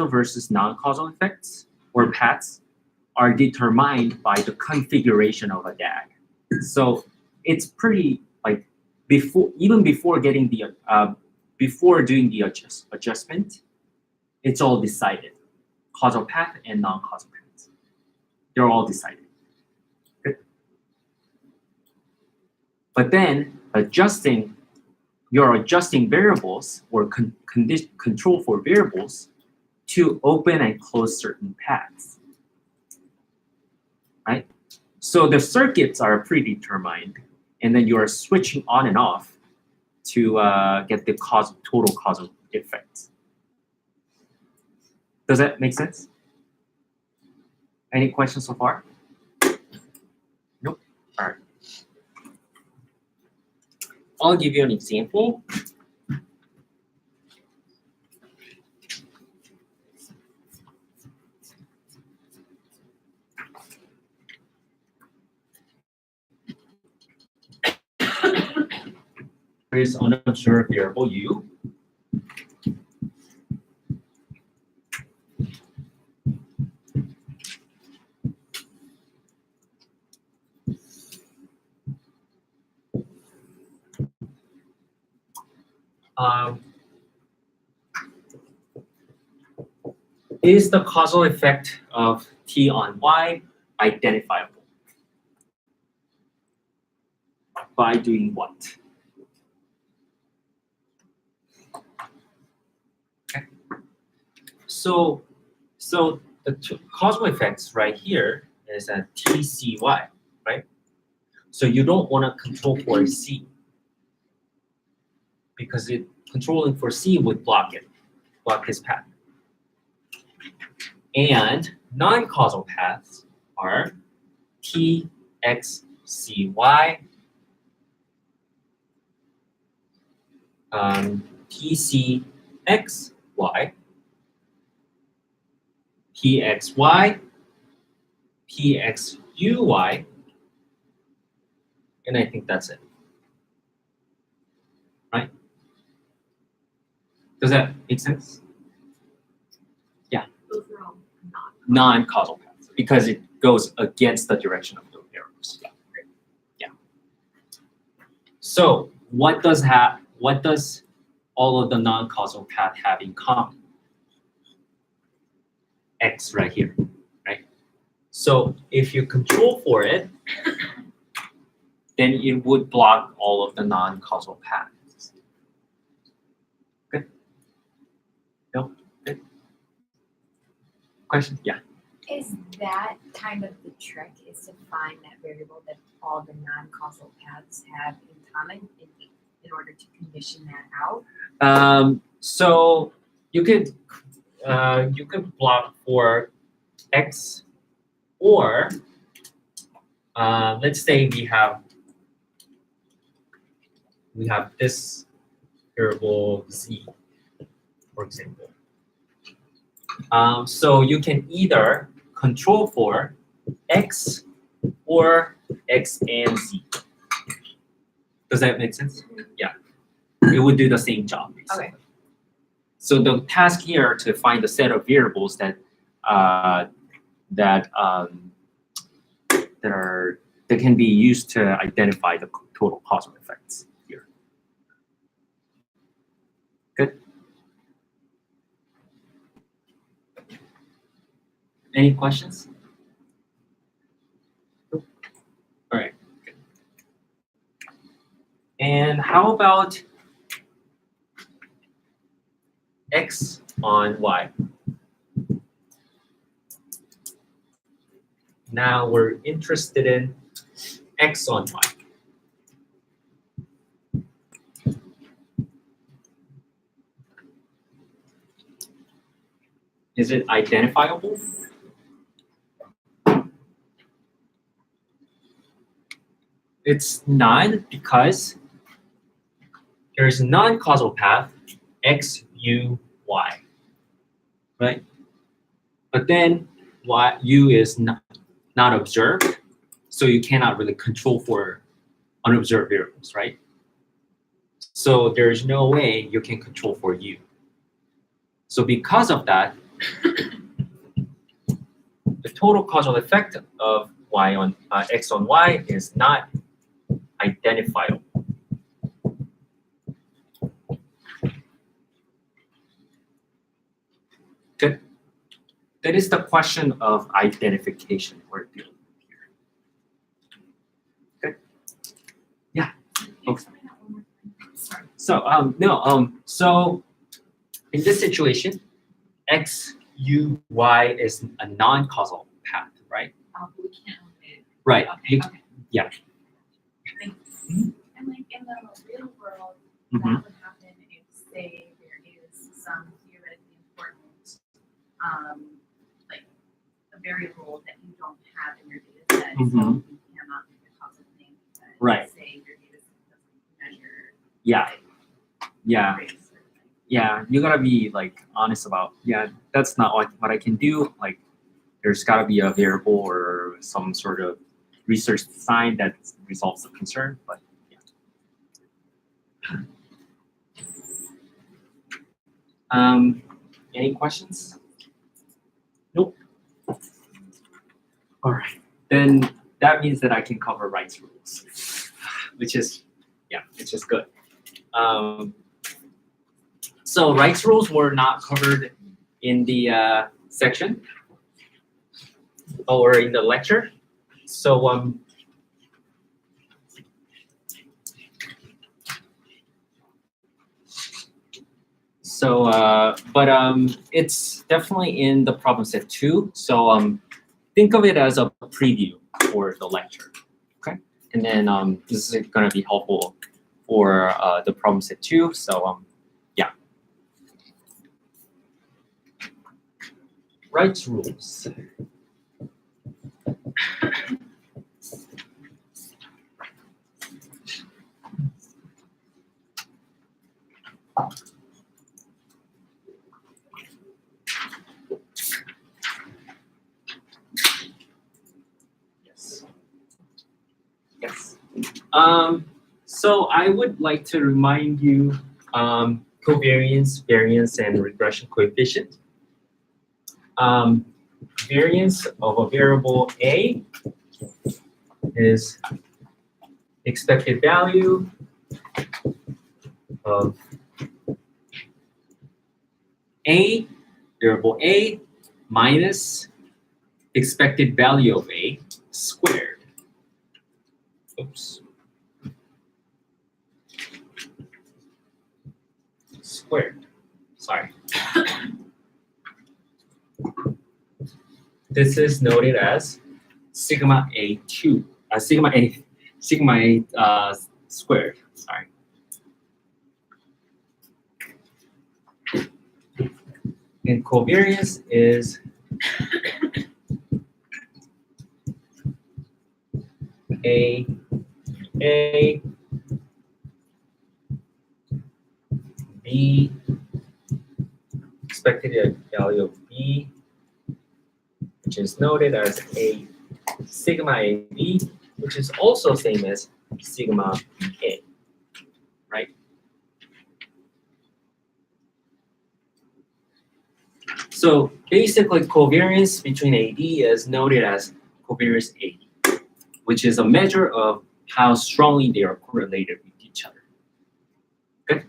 A: versus non-causal effects or paths are determined by the configuration of a DAG. So it's pretty like before getting the before doing the adjustment, it's all decided. Causal path and non-causal paths, they're all decided. Good. But then you're adjusting variables or control for variables to open and close certain paths, right? So the circuits are predetermined, and then you are switching on and off to get the total causal effects. Does that make sense? Any questions so far? Nope. All right. I'll give you an example. There is unobserved variable u. Is the causal effect of T on Y identifiable? By doing what? Okay. So the causal effects right here is a TCY, right? So you don't want to control for C because controlling for C would block his path. And non-causal paths are TXCY, TCXY, PXY, PXUY, and I think that's it. Right? Does that make sense?
D: Those are all not.
A: Non-causal paths because it goes against the direction of the arrows. Yeah. So what does all of the non-causal path have in common? X right here, right? So if you control for it, then it would block all of the non-causal paths. Good? No? Good? Question? Yeah.
E: Is that kind of the trick, is to find that variable that all the non-causal paths have in common in order to condition that out?
A: So you could block for X, or let's say we have this variable Z, for example. So you can either control for X or X and Z. Does that make sense? Yeah. It would do the same job. Basically.
E: Okay.
A: So the task here to find the set of variables that can be used to identify the total causal effects here. Good. Any questions? Nope. All right. Good. And how about X on Y? Now we're interested in X on Y. Is it identifiable? It's not, because there's a non-causal path X, U, Y, right? But then U is not observed, so you cannot really control for unobserved variables, right? So there's no way you can control for U. So because of that, the total causal effect of X on Y is not identifiable. Good. That is the question of identification we're dealing with here. Good. Yeah. Okay.
B: Sorry.
A: So so in this situation, X, U, Y is a non-causal path, right?
B: We can't eliminate it.
A: Right.
B: Okay,
A: You-
B: okay.
A: yeah.
B: Thank
A: Mhm.
B: you. And like in the real world,
A: Mhm.
B: that would happen if, say, there is some theoretically important, like a variable that you don't have in your data set, so
A: Mhm.
B: you cannot make a causal link because
A: Right.
B: say your data set doesn't measure
A: Yeah.
B: like,
A: Yeah.
B: race or something.
A: Yeah. You gotta be like honest about, that's not what I can do. Like, there's gotta be a variable or some sort of research design that resolves the concern. But yeah. Any questions? Nope. All right. Then that means that I can cover rights rules, which is good. So rights rules were not covered in the section or in the lecture. So it's definitely in the problem set 2. So think of it as a preview for the lecture, okay? And then this is going to be helpful for the problem set 2. So yeah. Rights rules. Yes. Yes. So I would like to remind you covariance, variance, and regression coefficient. Variance of a variable A is expected value of A, variable A, minus expected value of A squared. Oops. Squared. Sorry. This is noted as sigma A2, sigma A squared. Sorry. And covariance is A B expected value of B, which is noted as a sigma AB, which is also same as sigma A, right? So basically covariance between AB is noted as covariance AB, which is a measure of how strongly they are correlated with each other. Okay?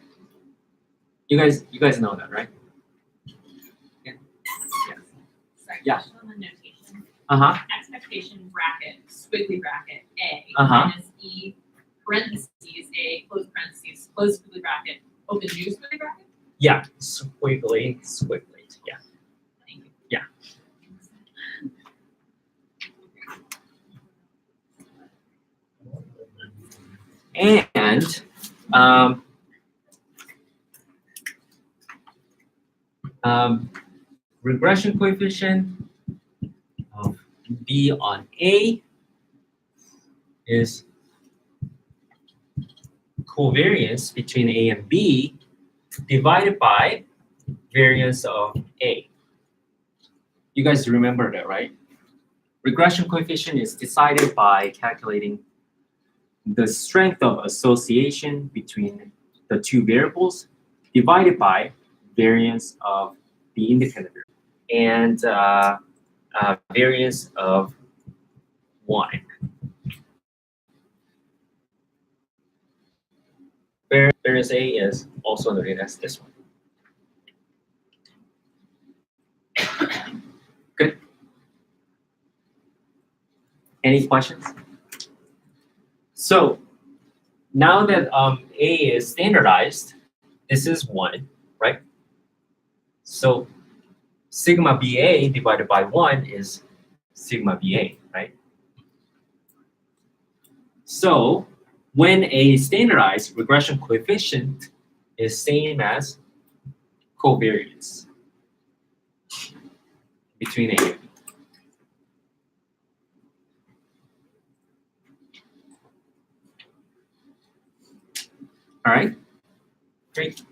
A: You guys know that, right? Yeah.
F: Sorry,
A: Yeah.
F: question on the notation.
A: Uh-huh.
F: Expectation bracket, squiggly bracket, A,
A: Uh-huh.
F: minus E, parentheses, A, close parentheses, close squiggly bracket, open new squiggly bracket?
A: Yeah. Squiggly. Yeah.
F: Thank you.
A: Yeah. And regression coefficient of B on A is covariance between A and B divided by variance of A. You guys remember that, right? Regression coefficient is decided by calculating the strength of association between the two variables divided by variance of the independent variable and variance of one. Variance A is also noted as this one. Good. Any questions? So now that A is standardized, this is 1, right? So sigma BA divided by 1 is sigma BA, right? So when A is standardized, regression coefficient is same as covariance between A and B. All right, great.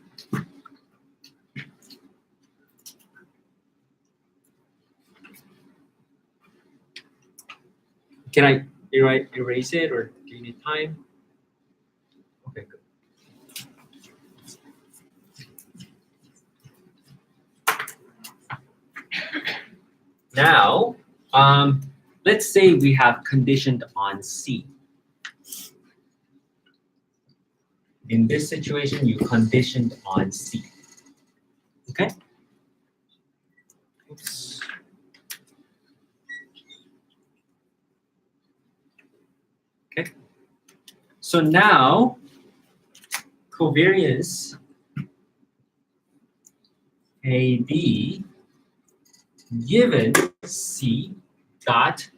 A: Can I erase it, or do you need time? Okay, good. Now, let's say we have conditioned on C. In this situation, you conditioned on C. Okay? Oops. So now, covariance AB given C dot,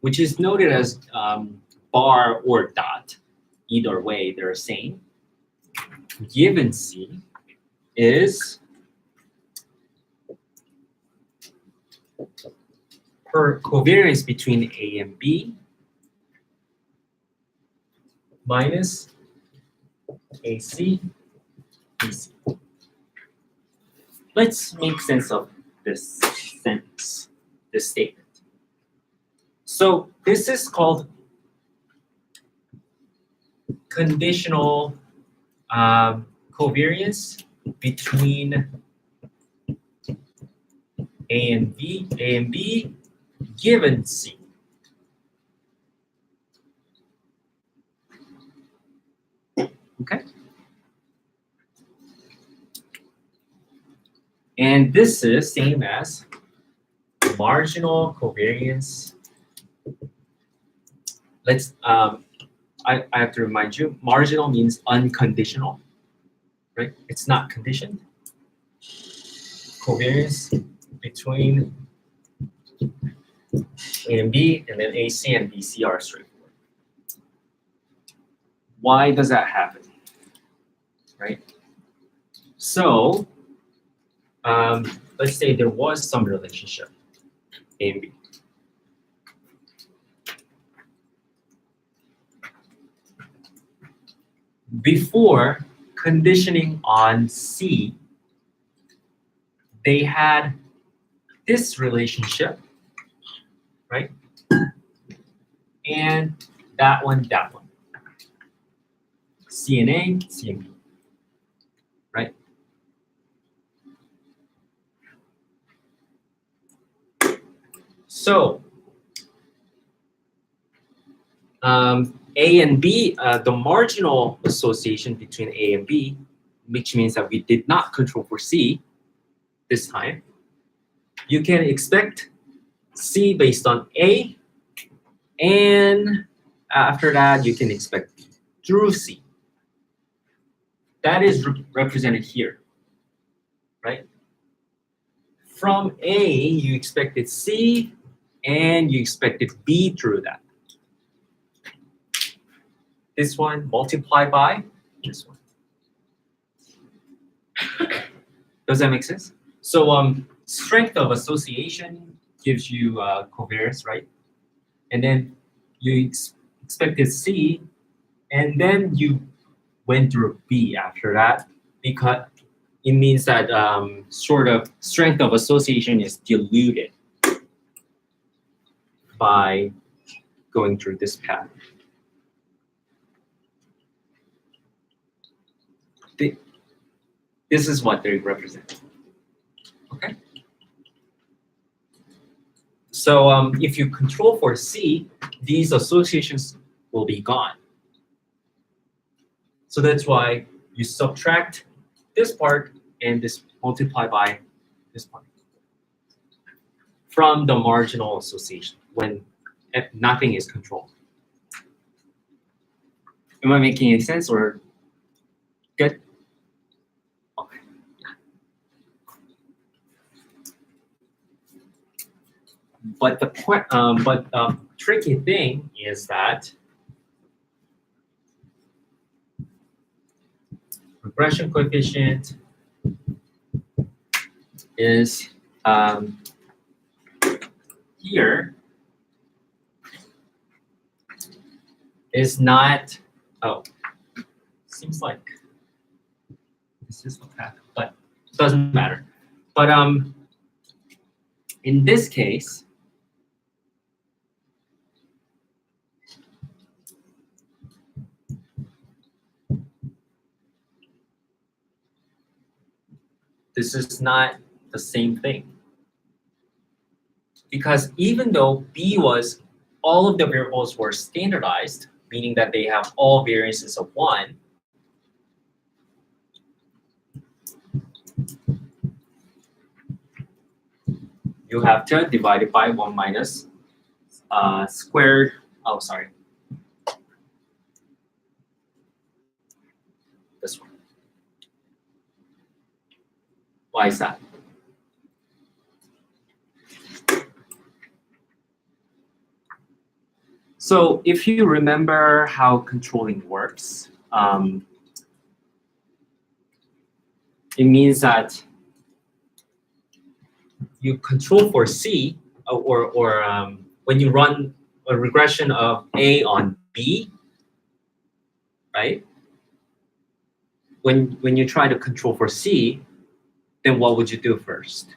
A: which is noted as bar or dot, either way they're same, given C is per covariance between A and B minus AC, BC. Let's make sense of this sentence, this statement. So this is called conditional covariance between A and B given C. Okay. And this is same as marginal covariance. Let's I have to remind you, marginal means unconditional, right? It's not conditioned. Covariance between A and B, and then AC and BC are straightforward. Why does that happen? Right? So, let's say there was some relationship, A and B. Before conditioning on C, they had this relationship, right? And that one. C and A, C and B, right? So, A and B, the marginal association between A and B, which means that we did not control for C this time, you can expect C based on A, and after that you can expect B through C. That is represented here, right? From A, you expected C, and you expected B through that. This one multiplied by this one. Does that make sense? So strength of association gives you covariance, right? And then you expected C, and then you went through B after that, because it means that sort of strength of association is diluted by going through this path. This is what they represent. Okay. So if you control for C, these associations will be gone. So that's why you subtract this part and this multiply by this part from the marginal association when nothing is controlled. Am I making any sense or good? Okay. But the tricky thing is that regression coefficient is here is not, seems like this is the path, but it doesn't matter. But in this case, this is not the same thing. Because even though B was, all of the variables were standardized, meaning that they have all variances of 1, you have to divide it by 1 minus squared, Why is that? So if you remember how controlling works, it means that you control for C, or when you run a regression of A on B, right? When you try to control for C, then what would you do first?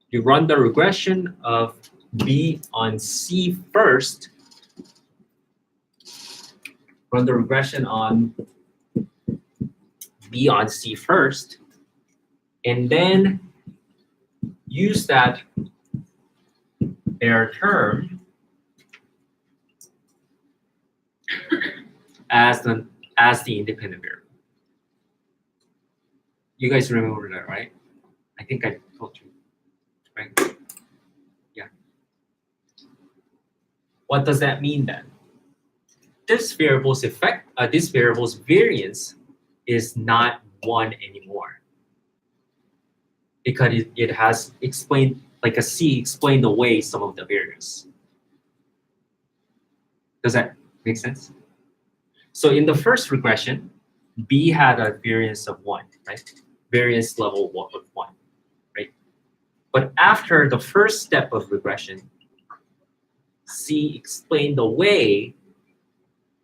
A: You run the regression of B on C first. Run the regression on B on C first, and then use that error term as the independent variable. You guys remember that, right? I think I told you, right? Yeah. What does that mean then? This variable's this variable's variance is not 1 anymore, because it has explained, like a C explained away some of the variance. Does that make sense? So in the first regression, B had a variance of 1, right? Variance level of 1, right? But after the first step of regression, C explained away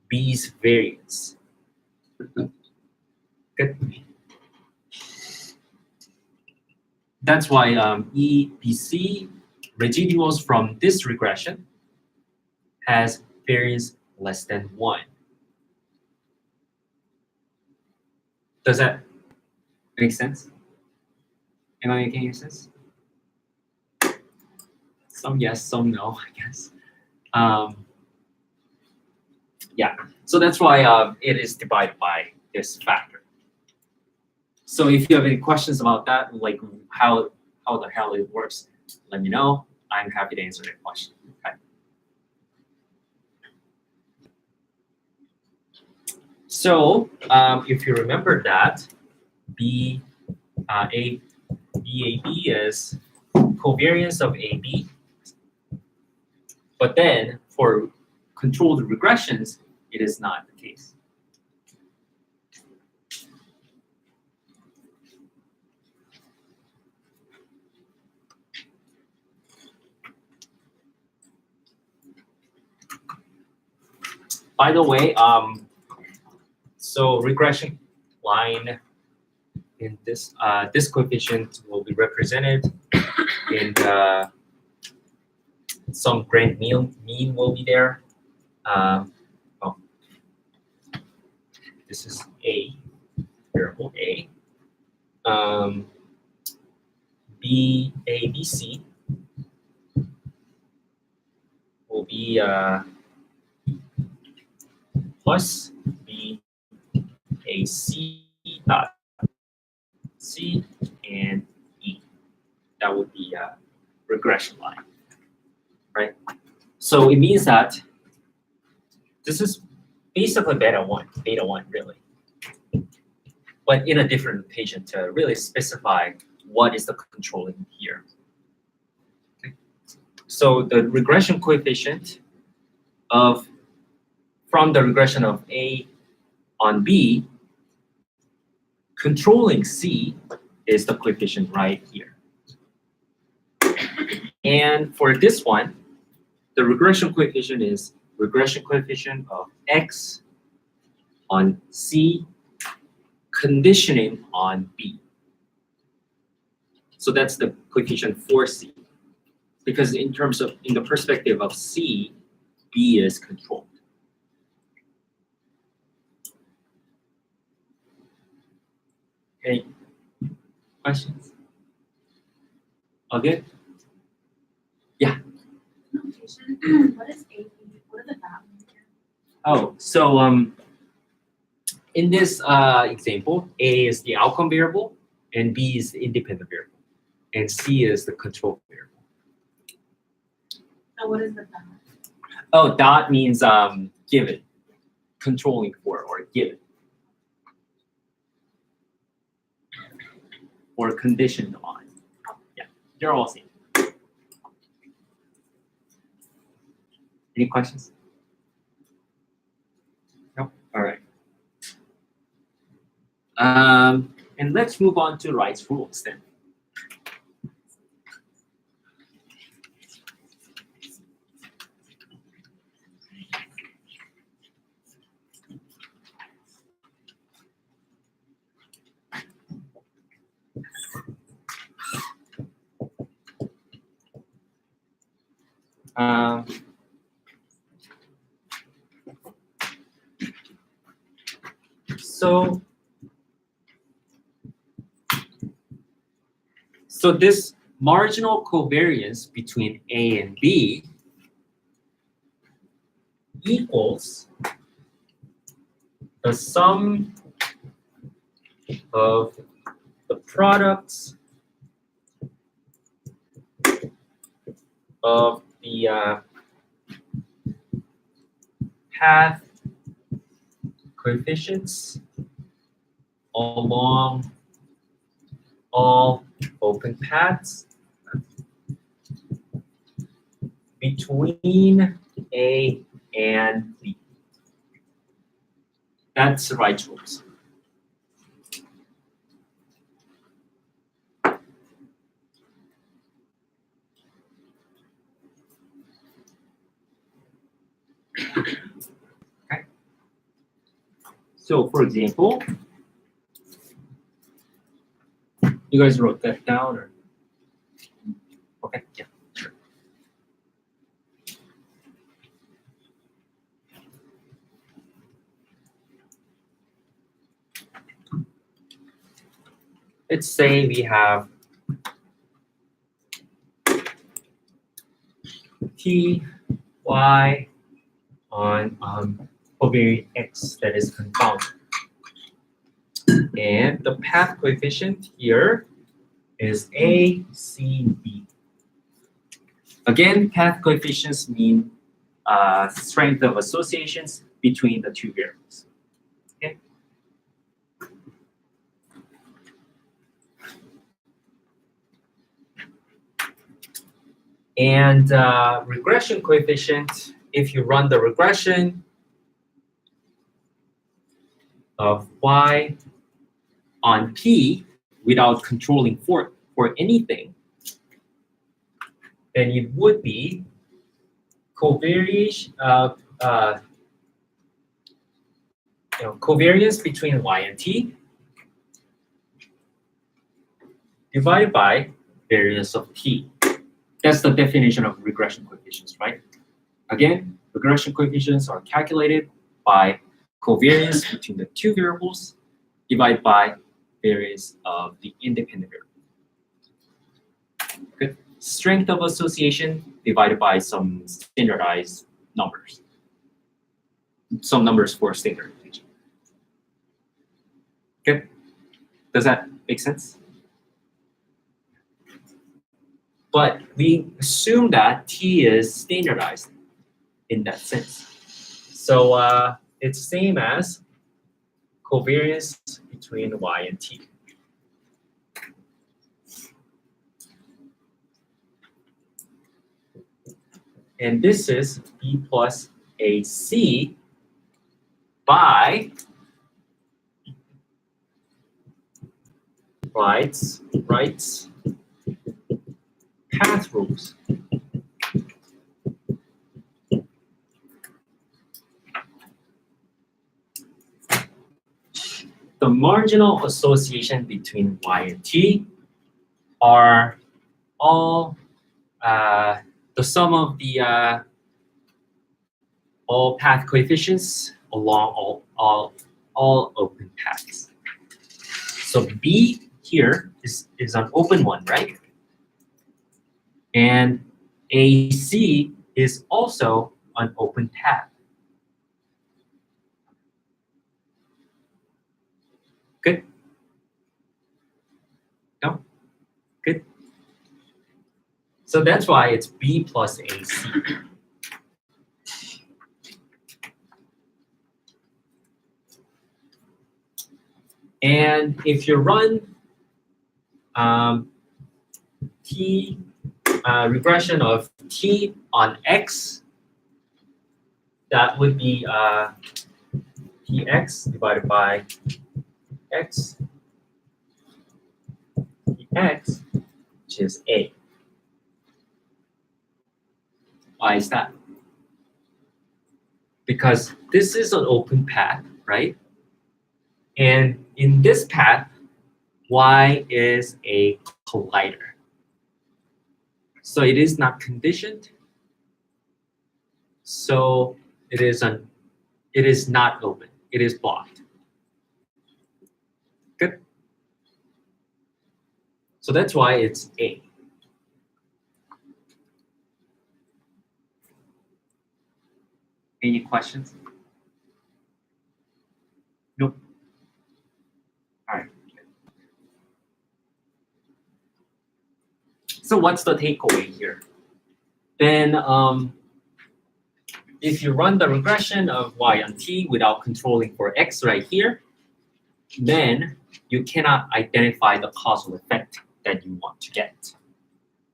A: B's variance. Good. That's why EBC residuals from this regression has variance less than 1. Does that make sense? Am I making any sense? Some yes, some no, I guess. Yeah, so that's why it is divided by this factor. So if you have any questions about that, like how the hell it works, let me know. I'm happy to answer that question. Okay. So if you remember that, BAB is covariance of AB, but then for controlled regressions, it is not the case. By the way, so regression line in this this coefficient will be represented in some grand mean will be there. Oh, this is A, variable A. BABC will be plus BAC dot C and E. That would be a regression line, right? So it means that this is basically beta 1 really, but in a different notation to really specify what is the controlling here. Okay. So the regression coefficient from the regression of A on B, controlling C is the coefficient right here. And for this one, the regression coefficient is regression coefficient of X on C conditioning on B. So that's the coefficient for C. Because in the perspective of C, B is controlled. Any questions? All good?
B: Notation. What is AB? What are the values here?
A: Oh, so in this example, A is the outcome variable, and B is the independent variable, and C is the control variable.
B: So what is the dot?
A: Oh, dot means given, controlling for or given. or conditioned on. Yeah, they're all same. Any questions? No? All right. And let's move on to Wright's rules then. Um, so this marginal covariance between A and B equals the sum of the products of the path coefficients along all open paths between A and B. That's the right rules. Okay. So for example, you guys wrote that down or? Okay, yeah, sure. Let's say we have T, Y on covariate X that is confounded. And the path coefficient here is A, C, B. Again, path coefficients mean strength of associations between the two variables. Okay. And regression coefficient, if you run the regression of Y on P without controlling for anything, then it would be covariance, covariance between Y and T divided by variance of T. That's the definition of regression coefficients, right? Again, regression coefficients are calculated by covariance between the two variables divided by variance of the independent variable. Good. Strength of association divided by some standardized numbers. Some numbers for standardization. Okay. Does that make sense? But we assume that T is standardized in that sense. So it's same as covariance between Y and T. And this is B plus AC by Wright's path rules. The marginal association between Y and T are all the sum of the all path coefficients along all open paths. So B here is an open one, right? And AC is also an open path. Good? No? Good? So that's why it's B plus AC. And if you run t regression of t on x, that would be tx divided by x dx, which is a. Why is that? Because this is an open path, right? And in this path, y is a collider. So it is not conditioned. So it is not open. It is blocked. Good. So that's why it's A. Any questions? Nope. All right. So what's the takeaway here? Then if you run the regression of y on t without controlling for x right here, then you cannot identify the causal effect that you want to get,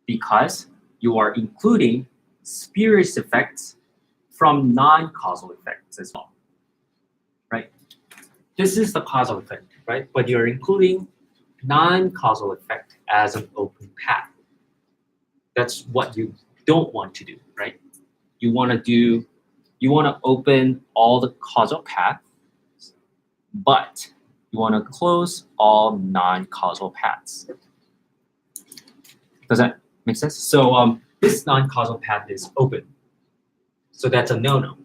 A: because you are including spurious effects from non-causal effects as well, right? This is the causal effect, right? But you're including non-causal effect as an open path. That's what you don't want to do, right? You want to open all the causal paths, but you want to close all non-causal paths. Does that make sense? So this non-causal path is open. So that's a no-no.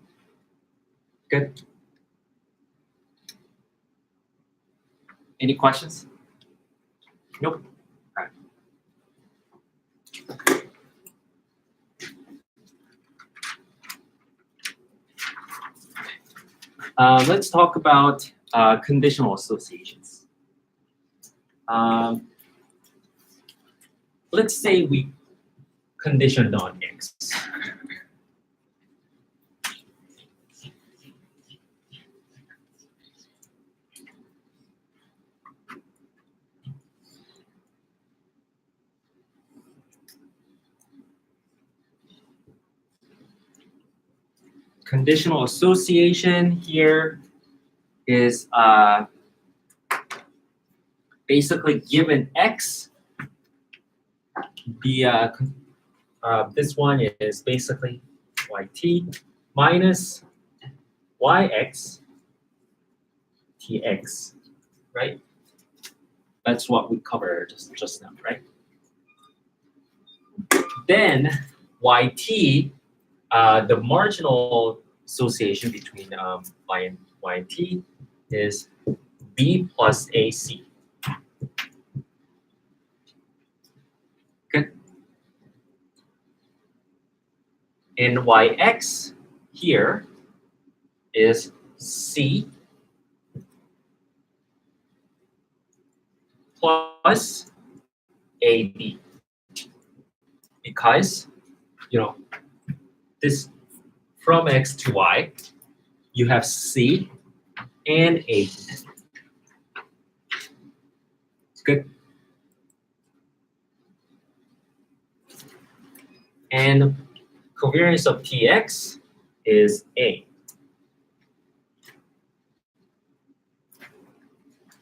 A: Good. Any questions? Nope. All right. Let's talk about conditional associations. Let's say we conditioned on x. Conditional association here is basically given x, this one is basically yt minus yx tx, right? That's what we covered just now, right? Then yt, the marginal association between y and t is b plus ac. Good. And yx here is c plus ab, because this from x to y, you have c and a. Good. And covariance of tx is a,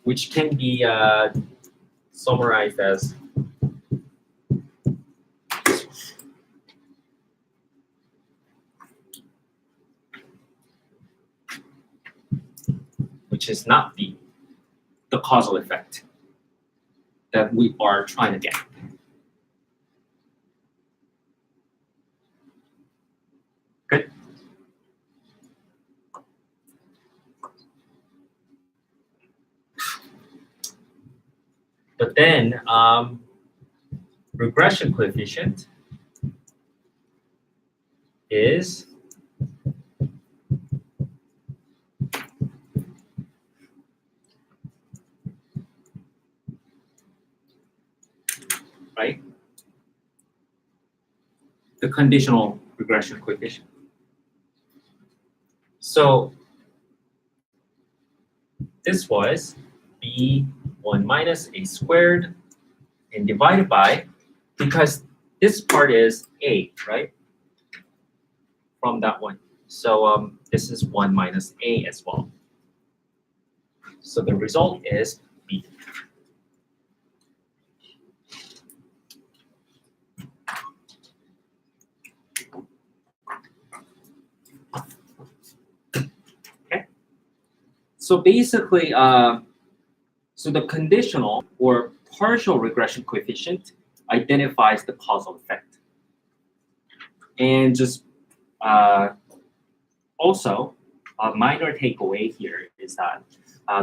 A: which can be summarized as which is not the causal effect that we are trying to get. Good. But then regression coefficient is right, the conditional regression coefficient. So this was b1 minus a squared and divided by, because this part is A, right? From that one. So this is 1 minus A as well. So the result is B. Okay. So basically, so the conditional or partial regression coefficient identifies the causal effect. And just also, a minor takeaway here is that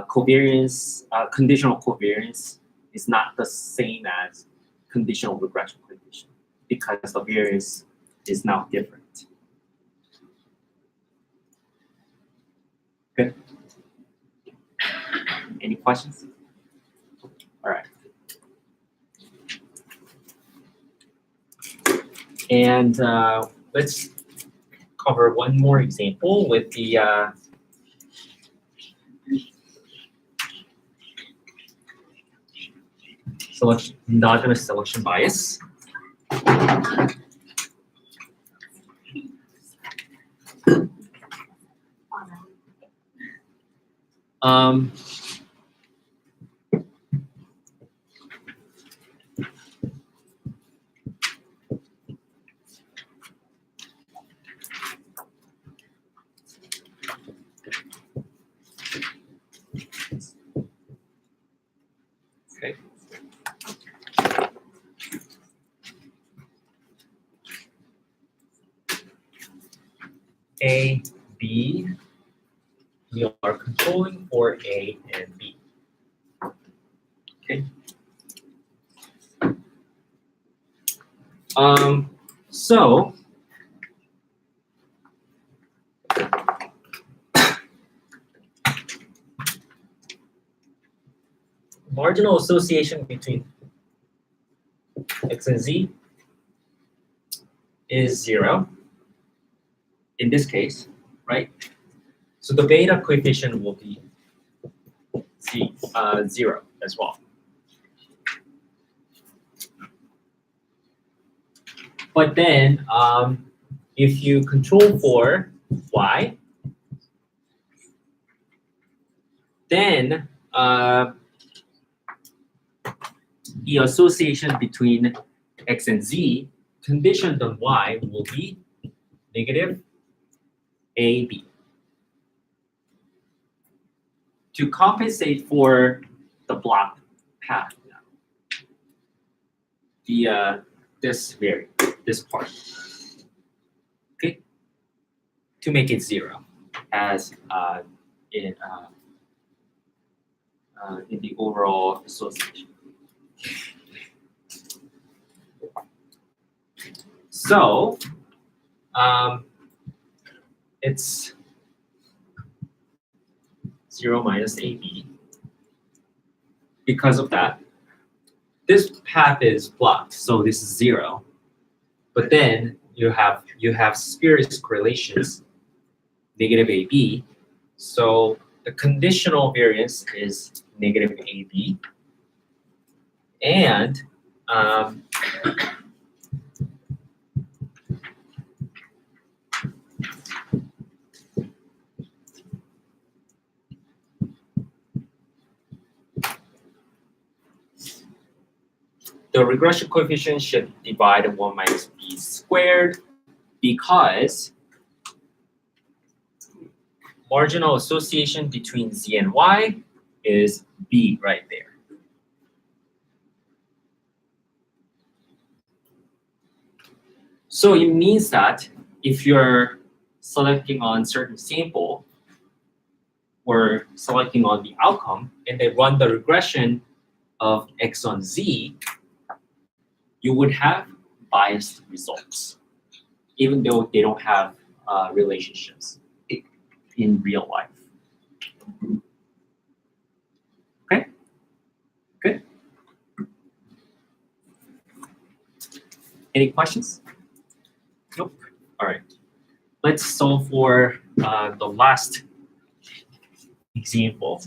A: covariance, conditional covariance is not the same as conditional regression coefficient because the variance is now different. Good. Any questions? All right. And let's cover one more example with the endogenous selection bias. Um, okay. A, B, we are controlling for A and B. Okay. So marginal association between X and Z is 0 in this case, right? So the beta coefficient will be 0 as well. But then if you control for Y, then the association between X and Z conditioned on Y will be negative AB. To compensate for the blocked path now, this part, okay, to make it 0 as in the overall association. So it's 0 minus AB. Because of that, this path is blocked, so this is 0. But then you have spurious correlations, negative AB. So the conditional variance is negative AB. And the regression coefficient should divide 1 minus B squared because marginal association between Z and Y is B right there. So it means that if you're selecting on certain sample or selecting on the outcome and they run the regression of X on Z, you would have biased results, even though they don't have relationships in real life. Okay, good. Any questions? Nope. All right. Let's solve for the last example.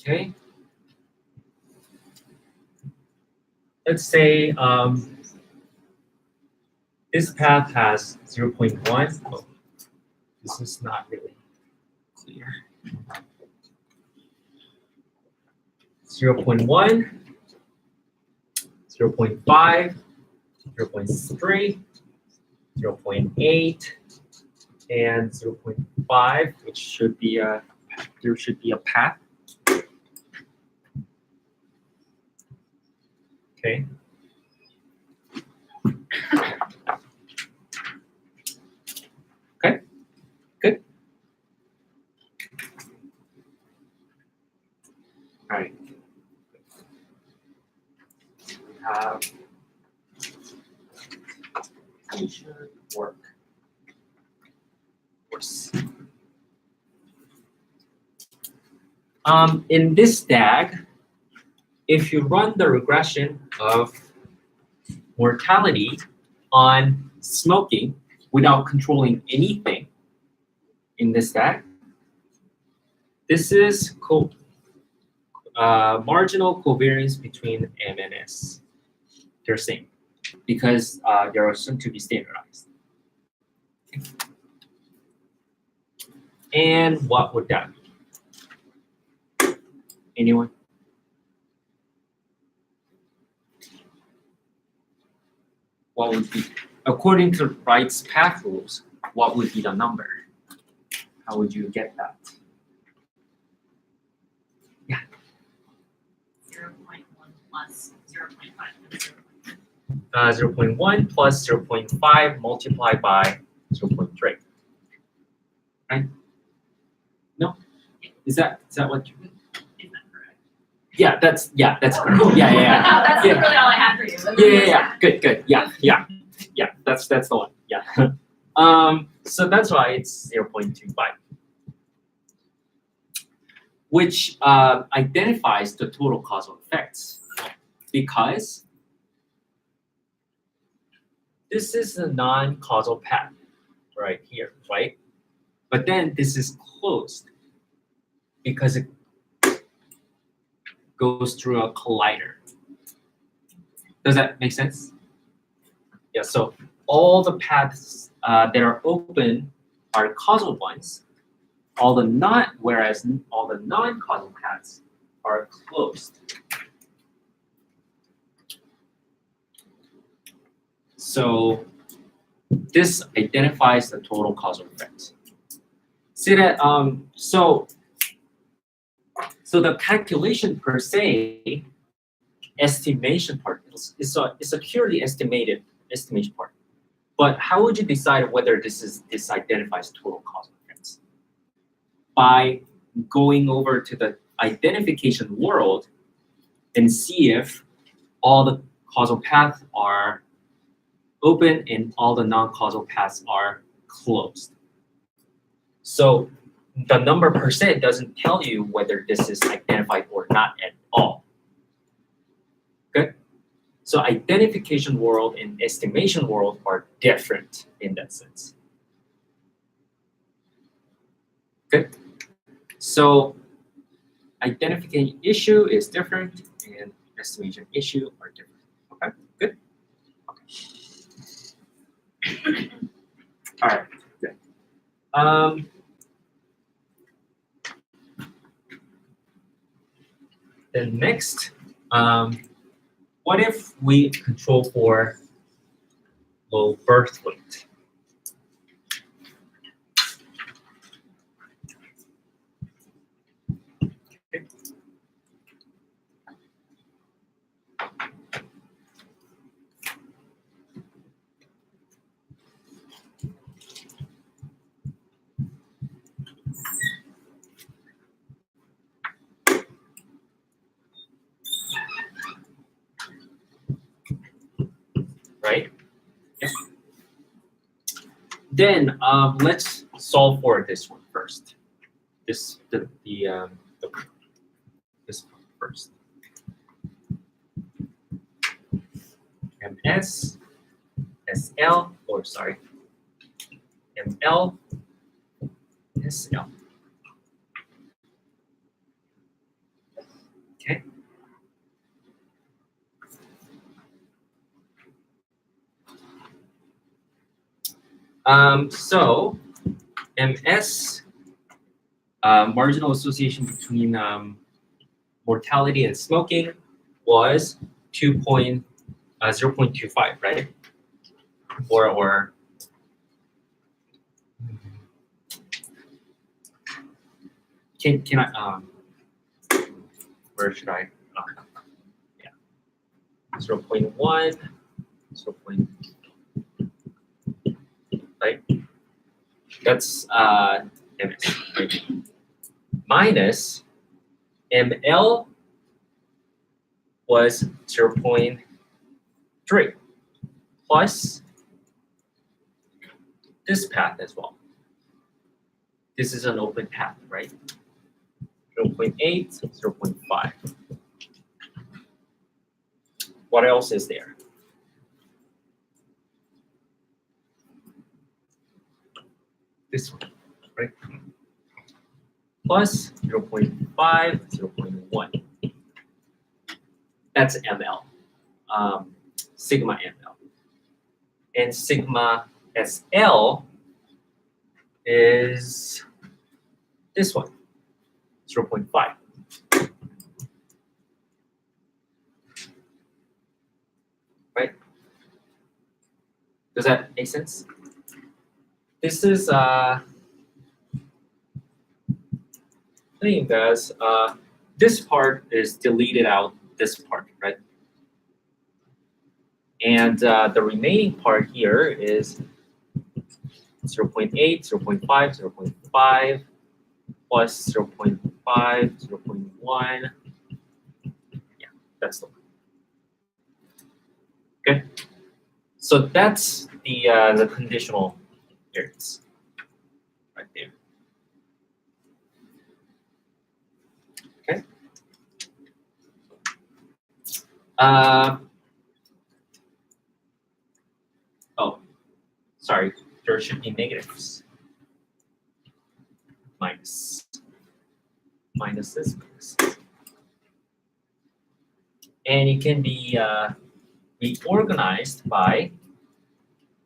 A: Okay. Let's say this path has 0.1. Oh, this is not really clear. 0.1, 0.5, 0.3, 0.8, and 0.5, which should be there should be a path. Okay. Okay, good. All right. We have we should work. Of course. In this DAG, if you run the regression of mortality on smoking without controlling anything in this DAG, this is marginal covariance between M and S. They're same because they are assumed to be standardized. And what would that be? Anyone? What would be, according to Wright's path rules, what would be the number? How would you get that?
F: 0.1 plus 0.5 and
A: 0.1 plus 0.5 multiplied by 0.3. Right? No? Is that what you mean?
F: Is that correct?
A: Yeah, that's correct. Yeah.
F: That's
A: Yeah.
F: really all I have for you.
A: Yeah. Good. Yeah. That's the one. Yeah. So that's why it's 0.25, which identifies the total causal effects, because this is a non-causal path right here, right? But then this is closed because it goes through a collider. Does that make sense? Yeah, so all the paths that are open are causal ones, whereas all the non-causal paths are closed. So this identifies the total causal effects. See that so the calculation per se, estimation part is a purely estimation part. But how would you decide whether this identifies total causal effects? By going over to the identification world and see if all the causal paths are open and all the non-causal paths are closed. So the number percent doesn't tell you whether this is identified or not at all. Good? So identification world and estimation world are different in that sense. Good? So identification issue is different and estimation issue are different. Okay, good? Okay. All right, good. Then next, what if we control for low birth weight? Okay. Right? Yep. Then let's solve for this one first. This one first. MS, SL, or sorry, ML, SL. So MS, marginal association between mortality and smoking was 0.25, right? Or can I where should I yeah 0.1 right? That's MS, right? Minus ML was 0.3 plus this path as well. This is an open path, right? 0.8, 0.5. What else is there? This one, right? Plus 0.5, 0.1. That's ML, sigma ML. And sigma SL is this one, 0.5. Right? Does that make sense? This is thing does this part is deleted out this part, right? And the remaining part here is 0.8, 0.5, 0.5 plus 0.5, 0.1. Yeah, that's the one. Okay. So that's the conditional variance right there. Okay. Oh, sorry. There should be negatives. Minus this, minus this. And it can be reorganized by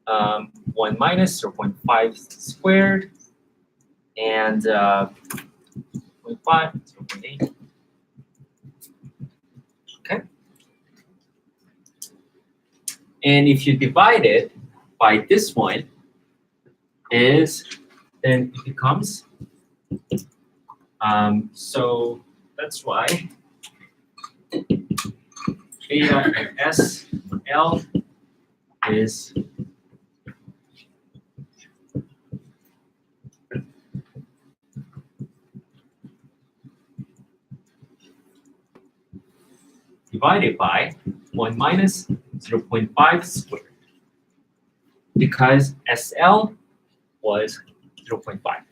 A: 1 minus 0.5 squared and 0.5, 0.8. Okay. And if you divide it by this one, then it becomes so that's why beta SL is divided by 1 minus 0.5 squared because SL was 0.5.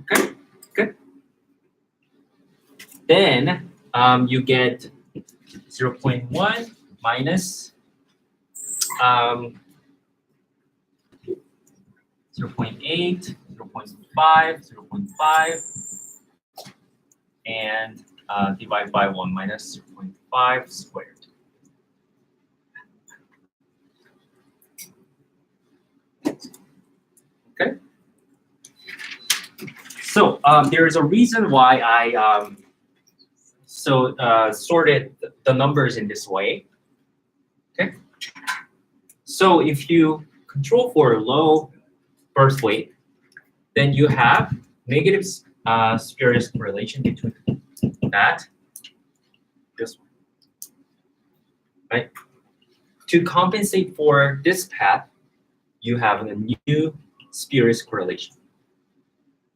A: Okay, good. Then you get 0.1 minus 0.8, 0.5, 0.5, and divide by 1 minus 0.5 squared. Okay. So there is a reason why I sorted the numbers in this way. Okay. So if you control for low birth weight, then you have negative spurious correlation between that, this one, right? To compensate for this path, you have a new spurious correlation.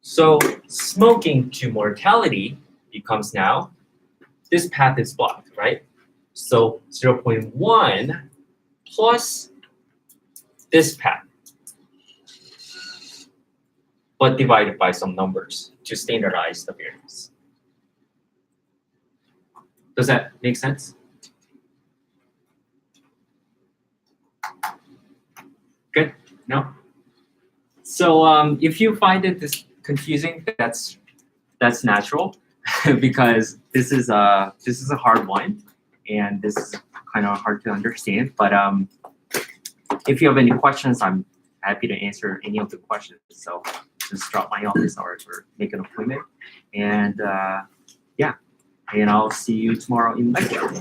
A: So smoking to mortality becomes now, this path is blocked, right? So 0.1 plus this path, but divided by some numbers to standardize the variance. Does that make sense? Good? No? So if you find it this confusing, that's natural because this is a hard one and this is kind of hard to understand, but if you have any questions, I'm happy to answer any of the questions. So just drop my office hours or make an appointment. And yeah, and I'll see you tomorrow in lecture.